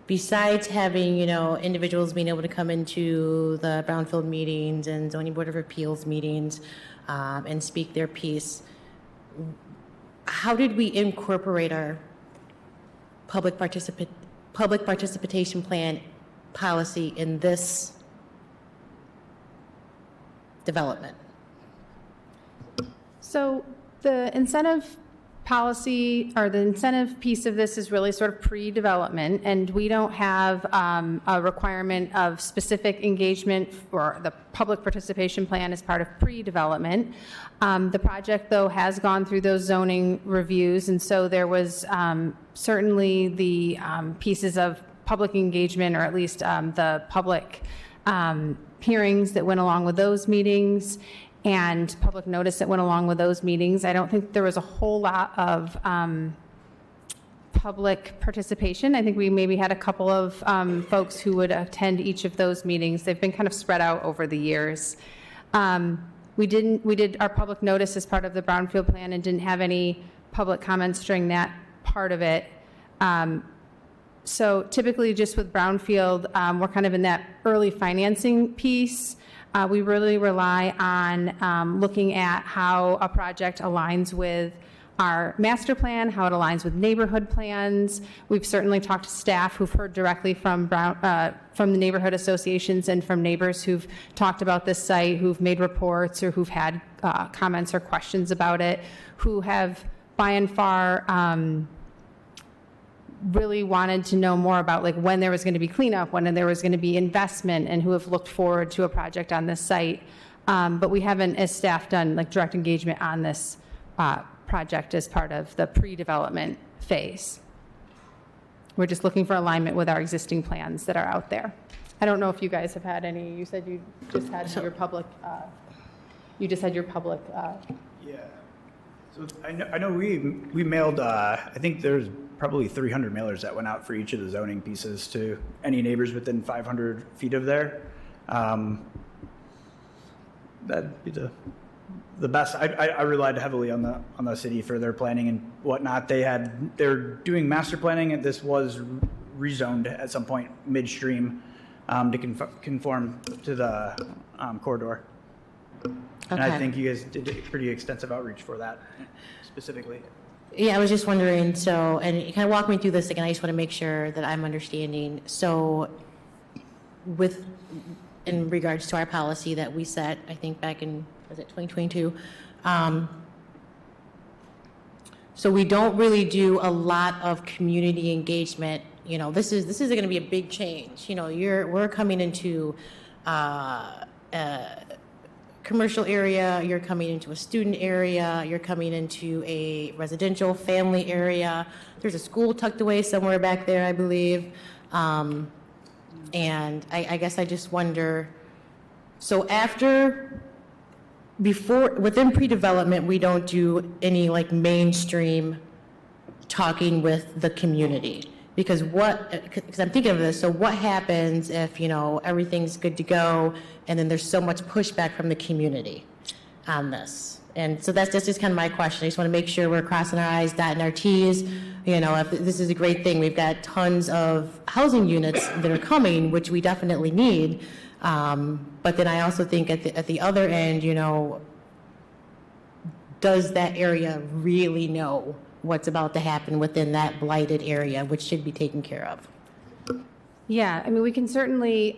besides having, individuals being able to come into the brownfield meetings and zoning board of appeals meetings and speak their piece, how did we incorporate our public participation plan policy in this development? So the incentive policy or the incentive piece of this is really sort of pre-development, and we don't have a requirement of specific engagement for the public participation plan as part of pre-development. The project, though, has gone through those zoning reviews, and so there was certainly the pieces of public engagement, or at least the public hearings that went along with those meetings and public notice that went along with those meetings. I don't think there was a whole lot of public participation. I think we maybe had a couple of folks who would attend each of those meetings. They've been kind of spread out over the years. We did our public notice as part of the brownfield plan and didn't have any public comments during that part of it. So typically just with brownfield, we're kind of in that early financing piece. We really rely on looking at how a project aligns with our master plan, how it aligns with neighborhood plans. We've certainly talked to staff who've heard directly from the neighborhood associations and from neighbors who've talked about this site, who've made reports or who've had comments or questions about it, who have by and far really wanted to know more about like when there was going to be cleanup, when there was going to be investment, and who have looked forward to a project on this site. But we haven't, as staff, done like direct engagement on this project as part of the pre-development phase. We're just looking for alignment with our existing plans that are out there. I don't know if you guys have had any. You said you just had your public. You just had your public. Yeah. So I know we mailed. I think there's probably 300 mailers that went out for each of the zoning pieces to any neighbors within 500 feet of there. That'd be the best. I relied heavily on the city for their planning and whatnot. They're doing master planning, and this was rezoned at some point midstream to conform to the corridor. Okay. And I think you guys did a pretty extensive outreach for that specifically. Yeah, I was just wondering, so, and you kind of walk me through this again, I just want to make sure that I'm understanding. So in regards to our policy that we set, I think back in, was it 2022? So we don't really do a lot of community engagement. You know, this is going to be a big change. You know, we're coming into a commercial area, you're coming into a student area, you're coming into a residential family area. There's a school tucked away somewhere back there, I believe. And I guess I just wonder, so within pre-development, we don't do any like mainstream talking with the community. Because I'm thinking of this, so what happens if, you know, everything's good to go and then there's so much pushback from the community on this? And so that's just kind of my question. I just want to make sure we're crossing our I's, dotting our T's. You know, if this is a great thing. We've got tons of housing units that are coming, which we definitely need. But then I also think at the other end, you know, does that area really know what's about to happen within that blighted area, which should be taken care of? Yeah, I mean, we can certainly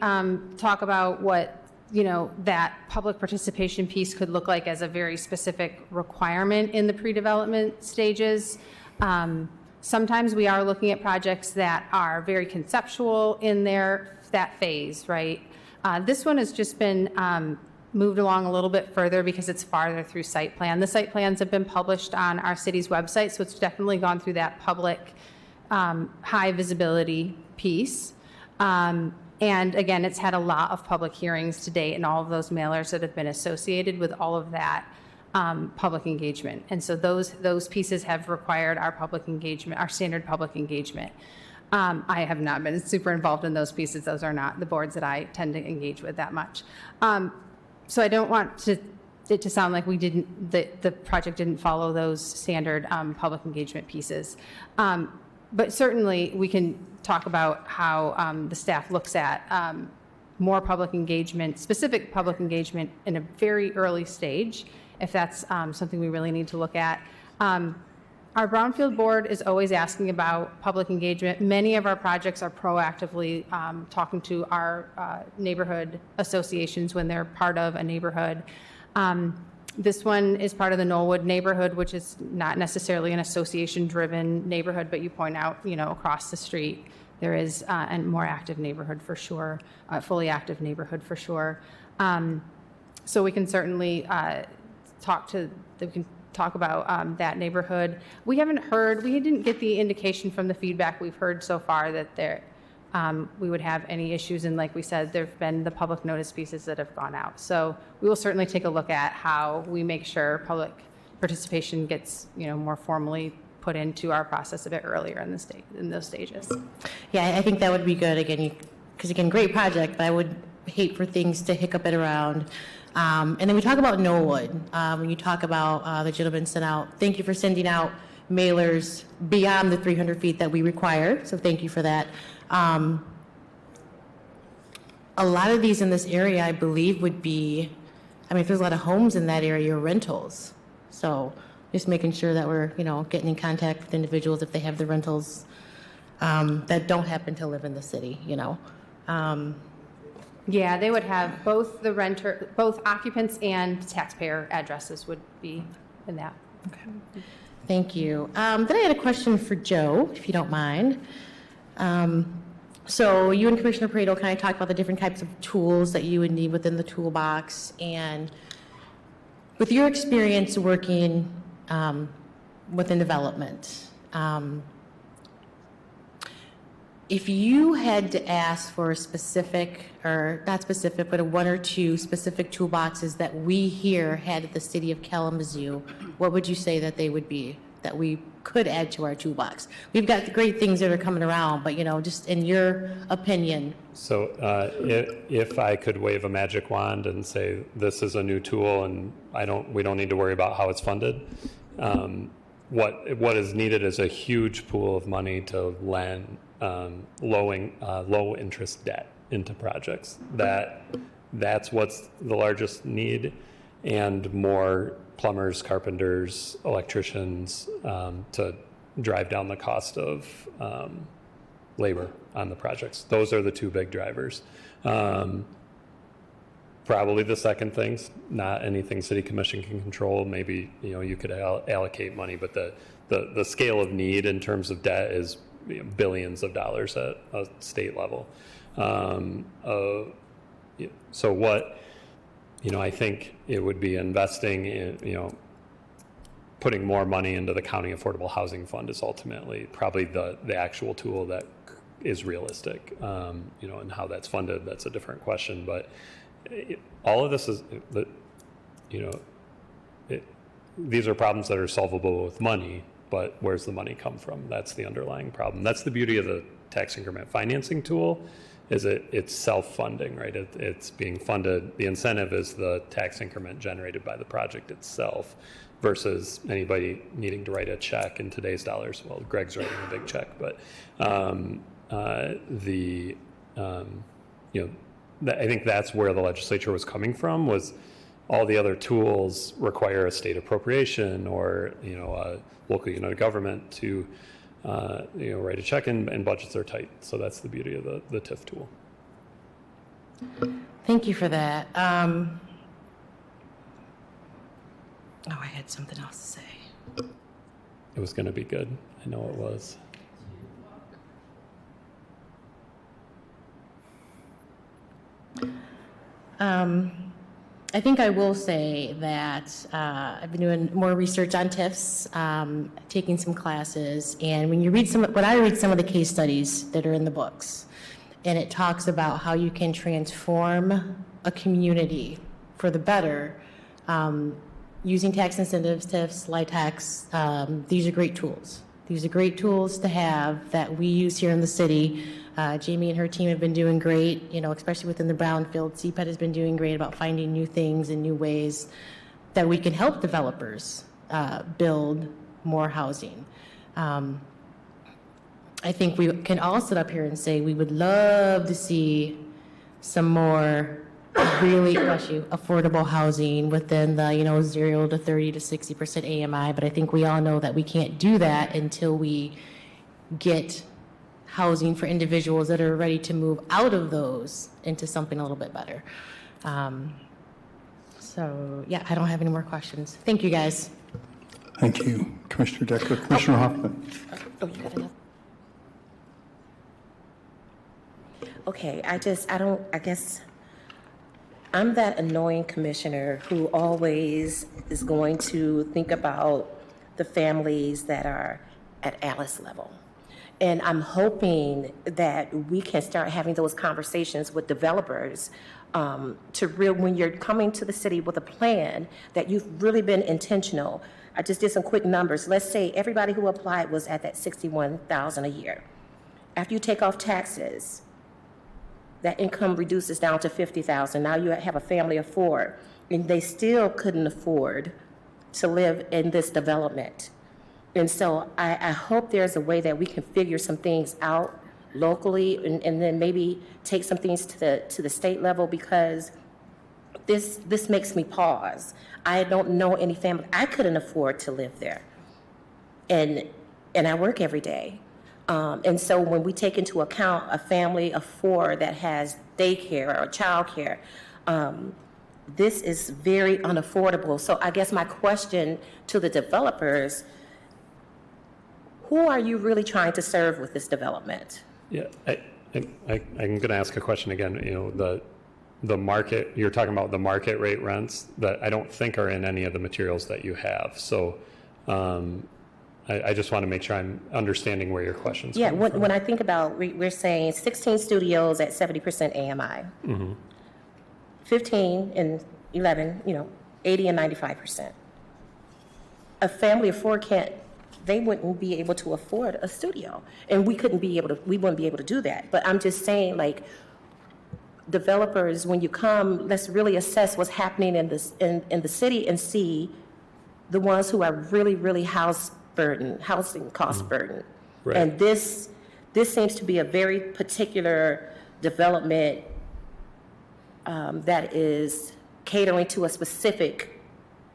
talk about what, you know, that public participation piece could look like as a very specific requirement in the pre-development stages. Sometimes we are looking at projects that are very conceptual in that phase, right? This one has just been moved along a little bit further because it's farther through site plan. The site plans have been published on our city's website, so it's definitely gone through that public high visibility piece. And again, it's had a lot of public hearings to date and all of those mailers that have been associated with all of that public engagement. And so those pieces have required our public engagement, our standard public engagement. I have not been super involved in those pieces. Those are not the boards that I tend to engage with that much. So I don't want it to sound like the project didn't follow those standard public engagement pieces. But certainly we can talk about how the staff looks at more public engagement, specific public engagement in a very early stage, if that's something we really need to look at. Our Brownfield Board is always asking about public engagement. Many of our projects are proactively talking to our neighborhood associations when they're part of a neighborhood. This one is part of the Knollwood neighborhood, which is not necessarily an association-driven neighborhood, but you point out, you know, across the street, there is a more active neighborhood for sure, fully active neighborhood for sure. So we can certainly talk about that neighborhood. We didn't get the indication from the feedback we've heard so far that we would have any issues. And like we said, there've been the public notice pieces that have gone out. So we will certainly take a look at how we make sure public participation gets, you know, more formally put into our process a bit earlier in those stages. Yeah, I think that would be good, again, because again, great project, but I would hate for things to hiccup it around. And then we talk about Knollwood. When you talk about the gentleman sent out, thank you for sending out mailers beyond the 300 feet that we require, so thank you for that. A lot of these in this area, I believe, would be, I mean, if there's a lot of homes in that area, rentals. So just making sure that we're, you know, getting in contact with individuals if they have the rentals that don't happen to live in the city, you know. Yeah, they would have both both occupants and taxpayer addresses would be in that. Okay. Thank you. Then I had a question for Joe, if you don't mind. So you and Commissioner Pareto kind of talked about the different types of tools that you would need within the toolbox. And with your experience working within development, if you had to ask for a specific, or not specific, but one or two specific toolboxes that we here had at the city of Kalamazoo, what would you say that they would be, that we could add to our toolbox? We've got the great things that are coming around, but, you know, just in your opinion. So if I could wave a magic wand and say, this is a new tool and we don't need to worry about how it's funded, what is needed is a huge pool of money to lend low interest debt into projects. That's what's the largest need. and more plumbers, carpenters, electricians to drive down the cost of labor on the projects. Those are the two big drivers. Probably the second thing's not anything City Commission can control. Maybe, you know, you could allocate money, but the scale of need in terms of debt is billions of dollars at a state level. So what, you know, I think it would be investing in, you know, putting more money into the County Affordable Housing Fund is ultimately probably the actual tool that is realistic. You know, and how that's funded, that's a different question. But all of this is, you know, these are problems that are solvable with money, but where's the money come from? That's the underlying problem. That's the beauty of the tax increment financing tool, is it's self-funding, right? It's being funded. The incentive is the tax increment generated by the project itself versus anybody needing to write a check in today's dollars. Well, Greg's writing a big check, but you know, I think that's where the legislature was coming from, was all the other tools require a state appropriation or, you know, a local unit of government to, you know, write a check, and budgets are tight. So that's the beauty of the TIF tool. Thank you for that. Oh, I had something else to say. It was going to be good. I know it was. I think I will say that I've been doing more research on TIFs, taking some classes, and when I read some of the case studies that are in the books, and it talks about how you can transform a community for the better using tax incentives, TIFs, LIHTCs. These are great tools. These are great tools to have that we use here in the city. Jamie and her team have been doing great, you know, especially within the brownfield. CPED has been doing great about finding new things and new ways that we can help developers build more housing. I think we can all sit up here and say we would love to see some more really affordable housing within the, you know, 0 to 30 to 60% AMI, but I think we all know that we can't do that until we get housing for individuals that are ready to move out of those into something a little bit better. So yeah, I don't have any more questions. Thank you, guys. Thank you, Commissioner Decker. Commissioner Hoffman. Oh, you got enough? Okay, I guess I'm that annoying commissioner who always is going to think about the families that are at Alice level. And I'm hoping that we can start having those conversations with developers when you're coming to the city with a plan, that you've really been intentional. I just did some quick numbers. Let's say everybody who applied was at that $61,000 a year. After you take off taxes, that income reduces down to $50,000. Now you have a family of 4, and they still couldn't afford to live in this development. And so I hope there's a way that we can figure some things out locally, and then maybe take some things to the state level, because this makes me pause. I don't know any family. I couldn't afford to live there, and I work every day. And so when we take into account a family of 4 that has daycare or childcare, this is very unaffordable. So I guess my question to the developers, who are you really trying to serve with this development? Yeah, I'm going to ask a question again. You know, the market, you're talking about the market rate rents that I don't think are in any of the materials that you have. So I just want to make sure I'm understanding where your question's coming from. When I think about, we're saying 16 studios at 70% AMI, Mm-hmm. 15 and 11, you know, 80 and 95%. A family of 4 they wouldn't be able to afford a studio, and we wouldn't be able to do that. But I'm just saying, like, developers, when you come, let's really assess what's happening in the city and see the ones who are really, really housing cost burden. Right. And this seems to be a very particular development that is catering to a specific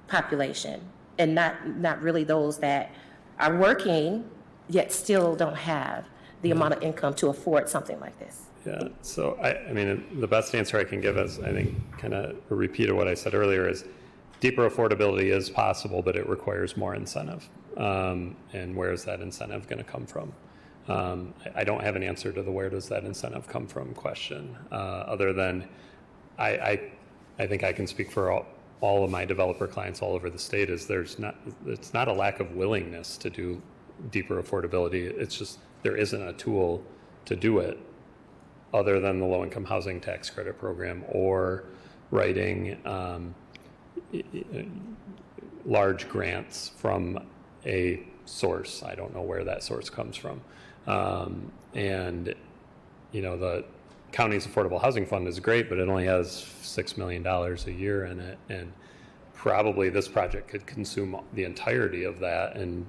population and not really those that are working yet still don't have the amount of income to afford something like this. Yeah, so I mean, the best answer I can give is, I think, kind of a repeat of what I said earlier, is deeper affordability is possible, but it requires more incentive. And where is that incentive going to come from? I don't have an answer to the where does that incentive come from question, other than I think I can speak for all of my developer clients all over the state, is it's not a lack of willingness to do deeper affordability. It's just there isn't a tool to do it other than the low-income housing tax credit program or writing large grants from a source. I don't know where that source comes from. And, you know, the county's affordable housing fund is great, but it only has $6 million a year in it. And probably this project could consume the entirety of that. And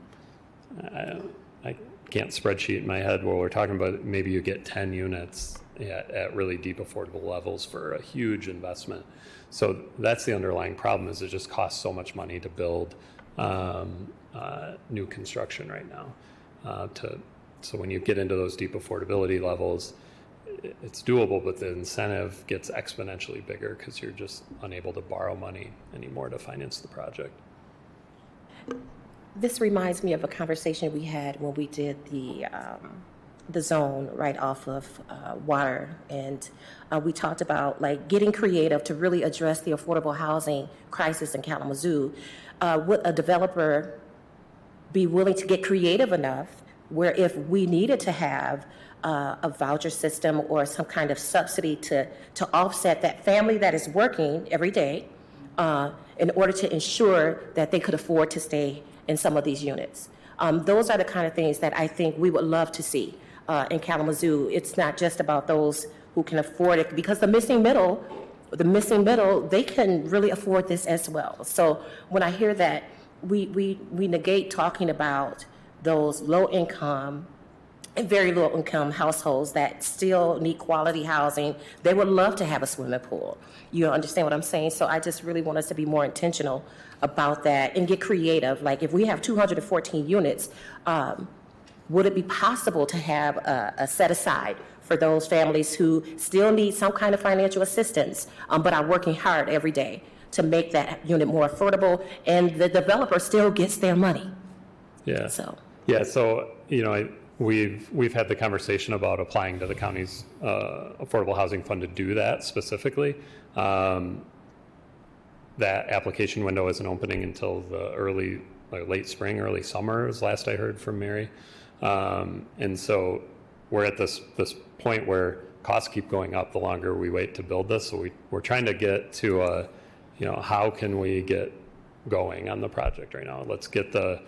I can't spreadsheet in my head where we're talking about maybe you get 10 units at really deep affordable levels for a huge investment. So that's the underlying problem, is it just costs so much money to build new construction right now. So when you get into those deep affordability levels, it's doable, but the incentive gets exponentially bigger because you're just unable to borrow money anymore to finance the project. This reminds me of a conversation we had when we did the zone right off of water, and we talked about like getting creative to really address the affordable housing crisis in Kalamazoo. Would a developer be willing to get creative enough where if we needed to have a voucher system or some kind of subsidy to offset that family that is working every day in order to ensure that they could afford to stay in some of these units? Those are the kind of things that I think we would love to see in Kalamazoo. It's not just about those who can afford it, because the missing middle, they can really afford this as well. So when I hear that, we negate talking about those low income and very low income households that still need quality housing. They would love to have a swimming pool. You understand what I'm saying? So I just really want us to be more intentional about that and get creative. Like if we have 214 units, would it be possible to have a set aside for those families who still need some kind of financial assistance, but are working hard every day to make that unit more affordable, and the developer still gets their money? Yeah. So you know, we've had the conversation about applying to the county's affordable housing fund to do that specifically. That application window isn't opening until the late spring, early summer, is last I heard from Mary. And so we're at this point where costs keep going up the longer we wait to build this. So we're trying to get to how can we get going on the project right now? Let's get the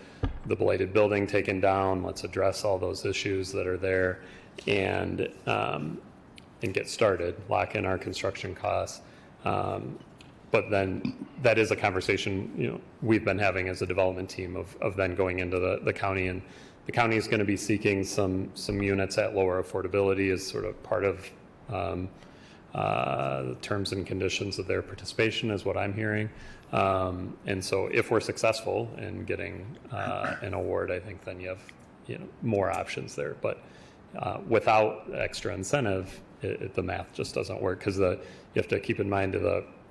blighted building taken down. Let's address all those issues that are there, and get started, lock in our construction costs. But then that is a conversation we've been having as a development team of then going into the county, and the county is going to be seeking some units at lower affordability as sort of part of the terms and conditions of their participation, is what I'm hearing. And so if we're successful in getting an award, I think then you have more options there. But without extra incentive, the math just doesn't work, because you have to keep in mind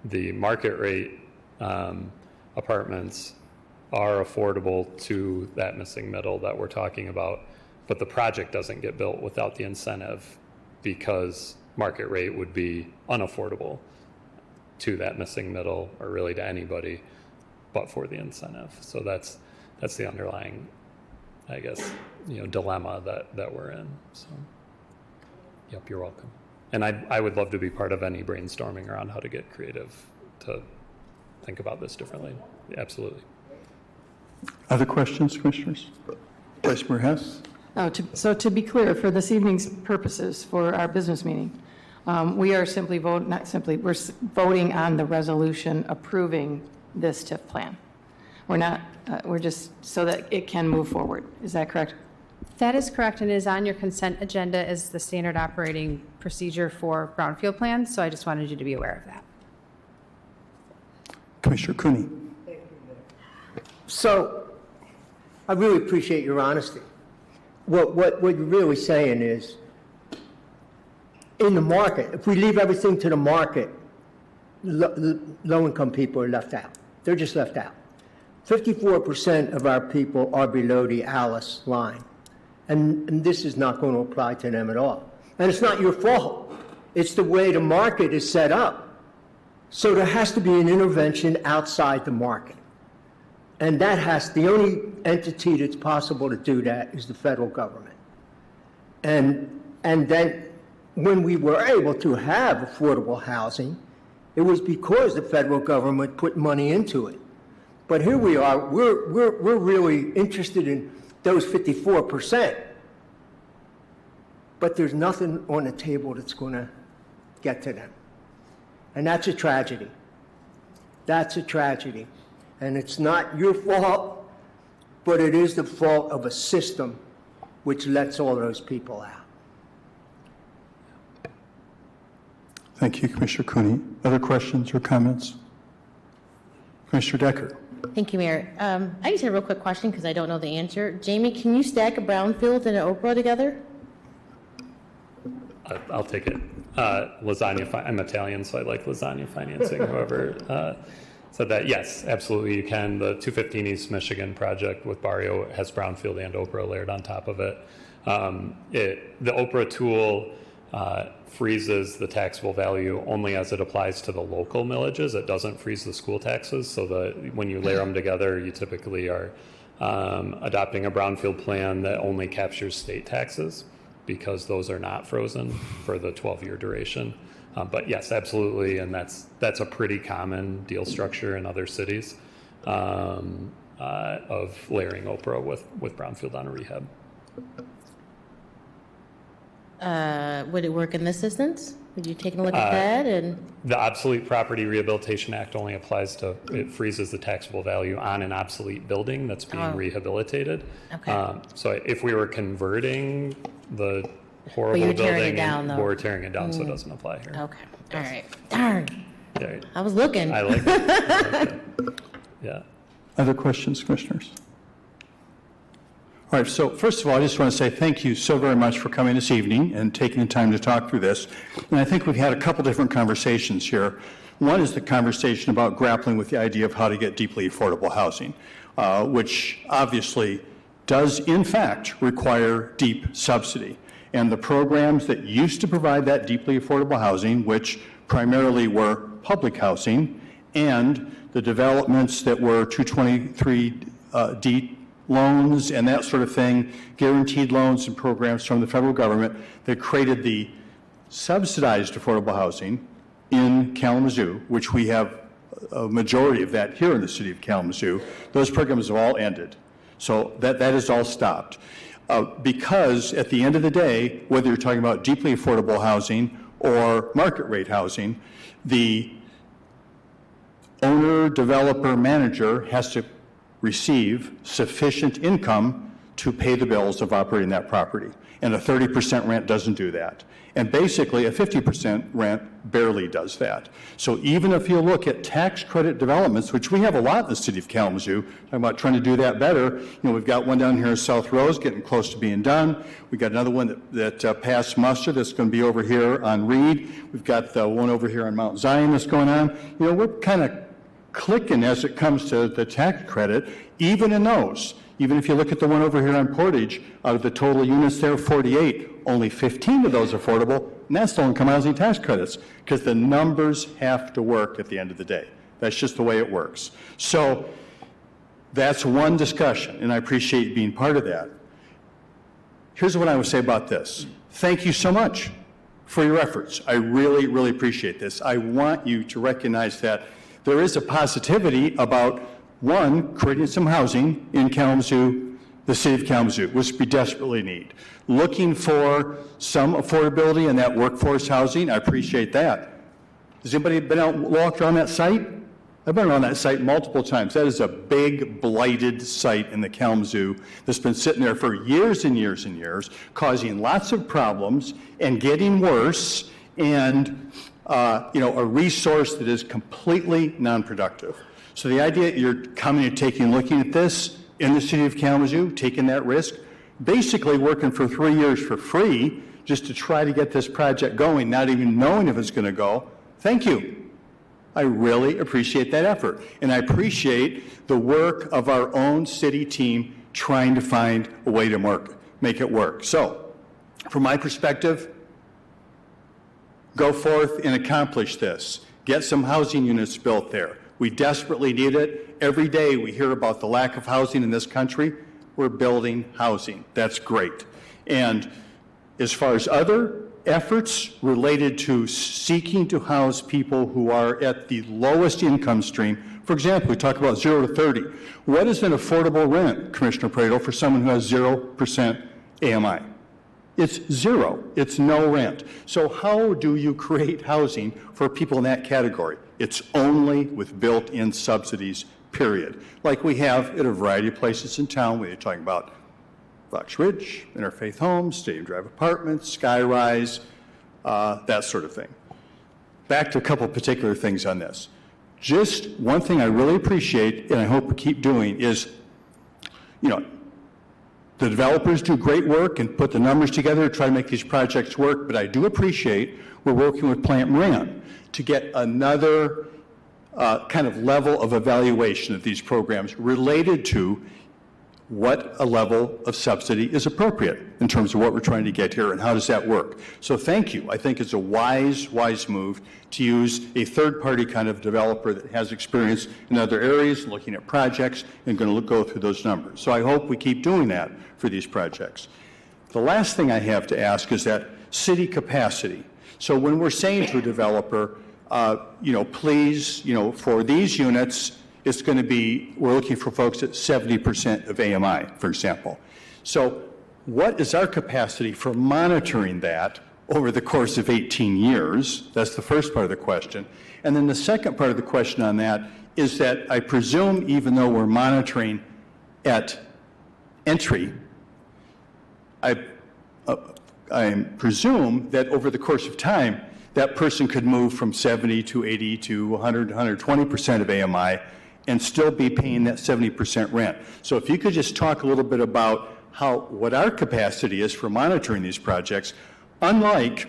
the market rate apartments are affordable to that missing middle that we're talking about, but the project doesn't get built without the incentive, because market rate would be unaffordable to that missing middle, or really to anybody, but for the incentive. So that's the underlying, I guess, dilemma that we're in. So, yep, you're welcome. And I would love to be part of any brainstorming around how to get creative to think about this differently. Absolutely. Other questions, Commissioners? Vice Mayor Hess? So to be clear, for this evening's purposes for our business meeting, we are we're voting on the resolution approving this TIF plan. We're just so that it can move forward. Is that correct? That is correct, and it is on your consent agenda as the standard operating procedure for brownfield plans, so I just wanted you to be aware of that. Commissioner Cooney. So, I really appreciate your honesty. What you're really saying is, in the market, if we leave everything to the market, low-income people are left out. They're just left out. 54% of our people are below the ALICE line, and this is not going to apply to them at all. And it's not your fault. It's the way the market is set up. So there has to be an intervention outside the market. And the only entity that's possible to do that is the federal government. And then when we were able to have affordable housing, it was because the federal government put money into it. But here we are, we're really interested in those 54%. But there's nothing on the table that's going to get to them. And that's a tragedy. That's a tragedy. And it's not your fault, but it is the fault of a system which lets all those people out. Thank you, Commissioner Cooney. Other questions or comments? Commissioner Decker. Thank you, Mayor. I just have a real quick question because I don't know the answer. Jamie, can you stack a brownfield and an Oprah together? I'll take it. Lasagna, I'm Italian, so I like lasagna financing. However, said that, yes, absolutely you can. The 215 East Michigan project with Barrio has brownfield and Oprah layered on top of it. The Oprah tool freezes the taxable value only as it applies to the local millages. It doesn't freeze the school taxes. So when you layer them together, you typically are adopting a brownfield plan that only captures state taxes, because those are not frozen for the 12-year duration. But yes, absolutely, and that's a pretty common deal structure in other cities of layering Oprah with brownfield on a rehab. Would it work in this instance? Would you take a look at that? And the Obsolete Property Rehabilitation Act only applies to, it freezes the taxable value on an obsolete building that's being rehabilitated. Okay. So if we were converting the horrible you're tearing building, it down, though. we're tearing it down, so it doesn't apply here. okay, all right. Darn, Yeah, I was looking. I like it. I like it. Yeah. Other questions, commissioners? All right, so first of all, I just want to say thank you so very much for coming this evening and taking the time to talk through this. And I think we've had a couple different conversations here. One is the conversation about grappling with the idea of how to get deeply affordable housing, which obviously does in fact require deep subsidy. And the programs that used to provide that deeply affordable housing, which primarily were public housing, and the developments that were 223D loans and that sort of thing, guaranteed loans and programs from the federal government that created the subsidized affordable housing in Kalamazoo, which we have a majority of that here in the city of Kalamazoo. Those programs have all ended. So that is all stopped. Because at the end of the day, whether you're talking about deeply affordable housing or market rate housing, the owner, developer, manager has to receive sufficient income to pay the bills of operating that property. And a 30% rent doesn't do that. And basically a 50% rent barely does that. So even if you look at tax credit developments, which we have a lot in the city of Kalamazoo, talking about trying to do that better, we've got one down here in South Rose getting close to being done. We've got another one that passed muster that's going to be over here on Reed. We've got the one over here on Mount Zion that's going on. We're kind of clicking as it comes to the tax credit, even in those. Even if you look at the one over here on Portage, out of the total units there, 48, only 15 of those are affordable, and that's low-income housing tax credits, because the numbers have to work at the end of the day. That's just the way it works. So that's one discussion, and I appreciate you being part of that. Here's what I would say about this. Thank you so much for your efforts. I really, really appreciate this. I want you to recognize that there is a positivity about, one, creating some housing in Kalamazoo, the city of Kalamazoo, which we desperately need. Looking for some affordability in that workforce housing, I appreciate that. Has anybody been out and walked around that site? I've been around that site multiple times. That is a big blighted site in the Kalamazoo that's been sitting there for years and years and years, causing lots of problems and getting worse, and a resource that is completely non-productive. So the idea that you're coming and taking and looking at this in the city of Kalamazoo, taking that risk, basically working for 3 years for free just to try to get this project going, not even knowing if it's going to go, thank you. I really appreciate that effort. And I appreciate the work of our own city team trying to find a way to make it work. So, from my perspective, go forth and accomplish this. Get some housing units built there. We desperately need it. Every day we hear about the lack of housing in this country. We're building housing. That's great. And as far as other efforts related to seeking to house people who are at the lowest income stream, for example, we talk about 0 to 30. What is an affordable rent, Commissioner Praedel, for someone who has 0% AMI? It's zero. It's no rent. So how do you create housing for people in that category? It's only with built-in subsidies, period. Like we have at a variety of places in town. We're talking about Fox Ridge, Interfaith Homes, Stadium Drive Apartments, Skyrise, that sort of thing. Back to a couple particular things on this. Just one thing I really appreciate, and I hope we keep doing, is, the developers do great work and put the numbers together to try to make these projects work, but I do appreciate we're working with Plant Moran to get another kind of level of evaluation of these programs related to what a level of subsidy is appropriate in terms of what we're trying to get here and how does that work. So thank you. I think it's a wise move to use a third-party kind of developer that has experience in other areas, looking at projects, and going to go through those numbers. So I hope we keep doing that for these projects. The last thing I have to ask is that city capacity. So when we're saying to a developer, please, for these units, it's going to be, we're looking for folks at 70% of AMI, for example. So what is our capacity for monitoring that over the course of 18 years? That's the first part of the question. And then the second part of the question on that is that I presume even though we're monitoring at entry, I presume that over the course of time, that person could move from 70 to 80 to 100, 120% of AMI and still be paying that 70% rent. So if you could just talk a little bit about what our capacity is for monitoring these projects, unlike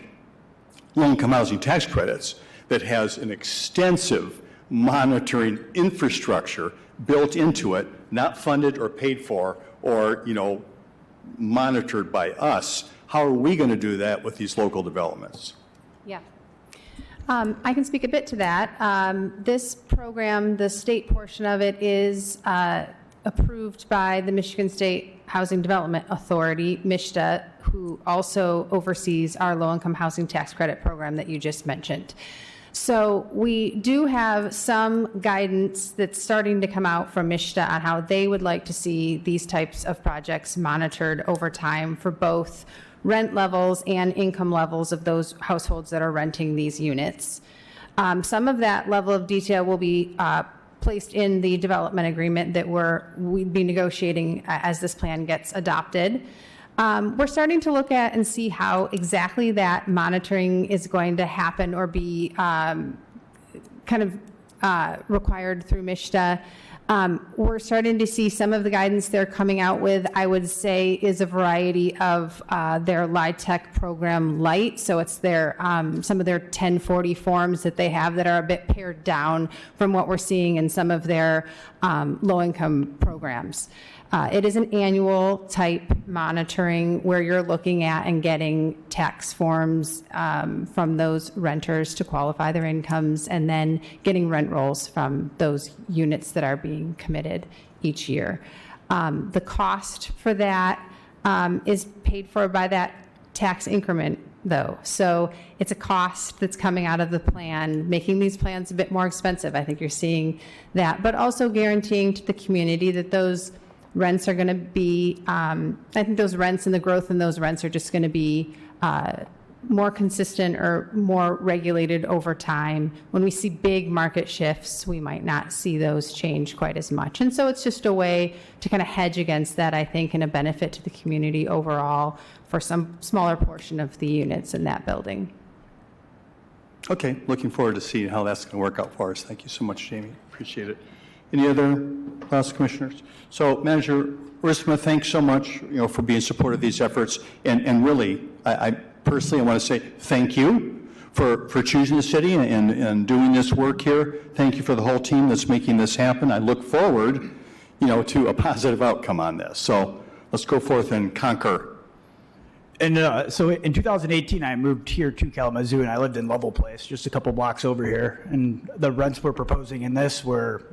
low-income housing tax credits that has an extensive monitoring infrastructure built into it, not funded or paid for or, monitored by us. How are we going to do that with these local developments? Yeah. I can speak a bit to that. This program, the state portion of it, is approved by the Michigan State Housing Development Authority, MISHDA, who also oversees our low-income housing tax credit program that you just mentioned. So we do have some guidance that's starting to come out from MISHDA on how they would like to see these types of projects monitored over time for both rent levels and income levels of those households that are renting these units. Some of that level of detail will be placed in the development agreement that we'd be negotiating as this plan gets adopted. We're starting to look at and see how exactly that monitoring is going to happen or be required through MISHDA. We're starting to see some of the guidance they're coming out with, I would say, is a variety of their LIHTC program light. So it's their some of their 1040 forms that they have that are a bit pared down from what we're seeing in some of their low-income programs. It is an annual type monitoring where you're looking at and getting tax forms from those renters to qualify their incomes and then getting rent rolls from those units that are being committed each year. The cost for that is paid for by that tax increment though. So it's a cost that's coming out of the plan, making these plans a bit more expensive. I think you're seeing that, but also guaranteeing to the community that those rents are going to be, I think those rents and the growth in those rents are just going to be more consistent or more regulated over time. When we see big market shifts, we might not see those change quite as much. And so it's just a way to kind of hedge against that, I think, and a benefit to the community overall for some smaller portion of the units in that building. Okay, looking forward to seeing how that's going to work out for us. Thank you so much, Jamie. Appreciate it. Any other thoughts, commissioners? So Manager Rissma, thanks so much, for being supportive of these efforts. And really, I personally, I want to say thank you for choosing the city and doing this work here. Thank you for the whole team that's making this happen. I look forward, to a positive outcome on this. So let's go forth and conquer. And so in 2018, I moved here to Kalamazoo, and I lived in Lovell Place, just a couple blocks over here. And the rents we're proposing in this were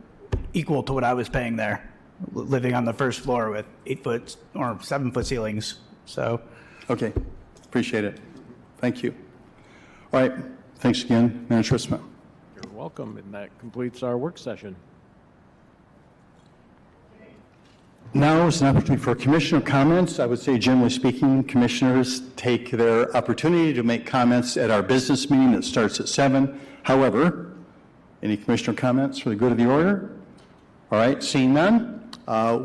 equal to what I was paying there, living on the first floor with 8-foot or 7-foot ceilings. So, Okay, appreciate it. Thank you. All right, thanks again, Manager Rissma. You're welcome, and that completes our work session. Now is an opportunity for commissioner comments. I would say, generally speaking, commissioners take their opportunity to make comments at our business meeting that starts at 7. However, any commissioner comments for the good of the order? All right, seeing none,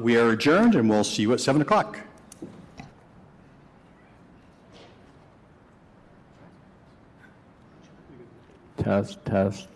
we are adjourned, and we'll see you at 7 o'clock. Test, test.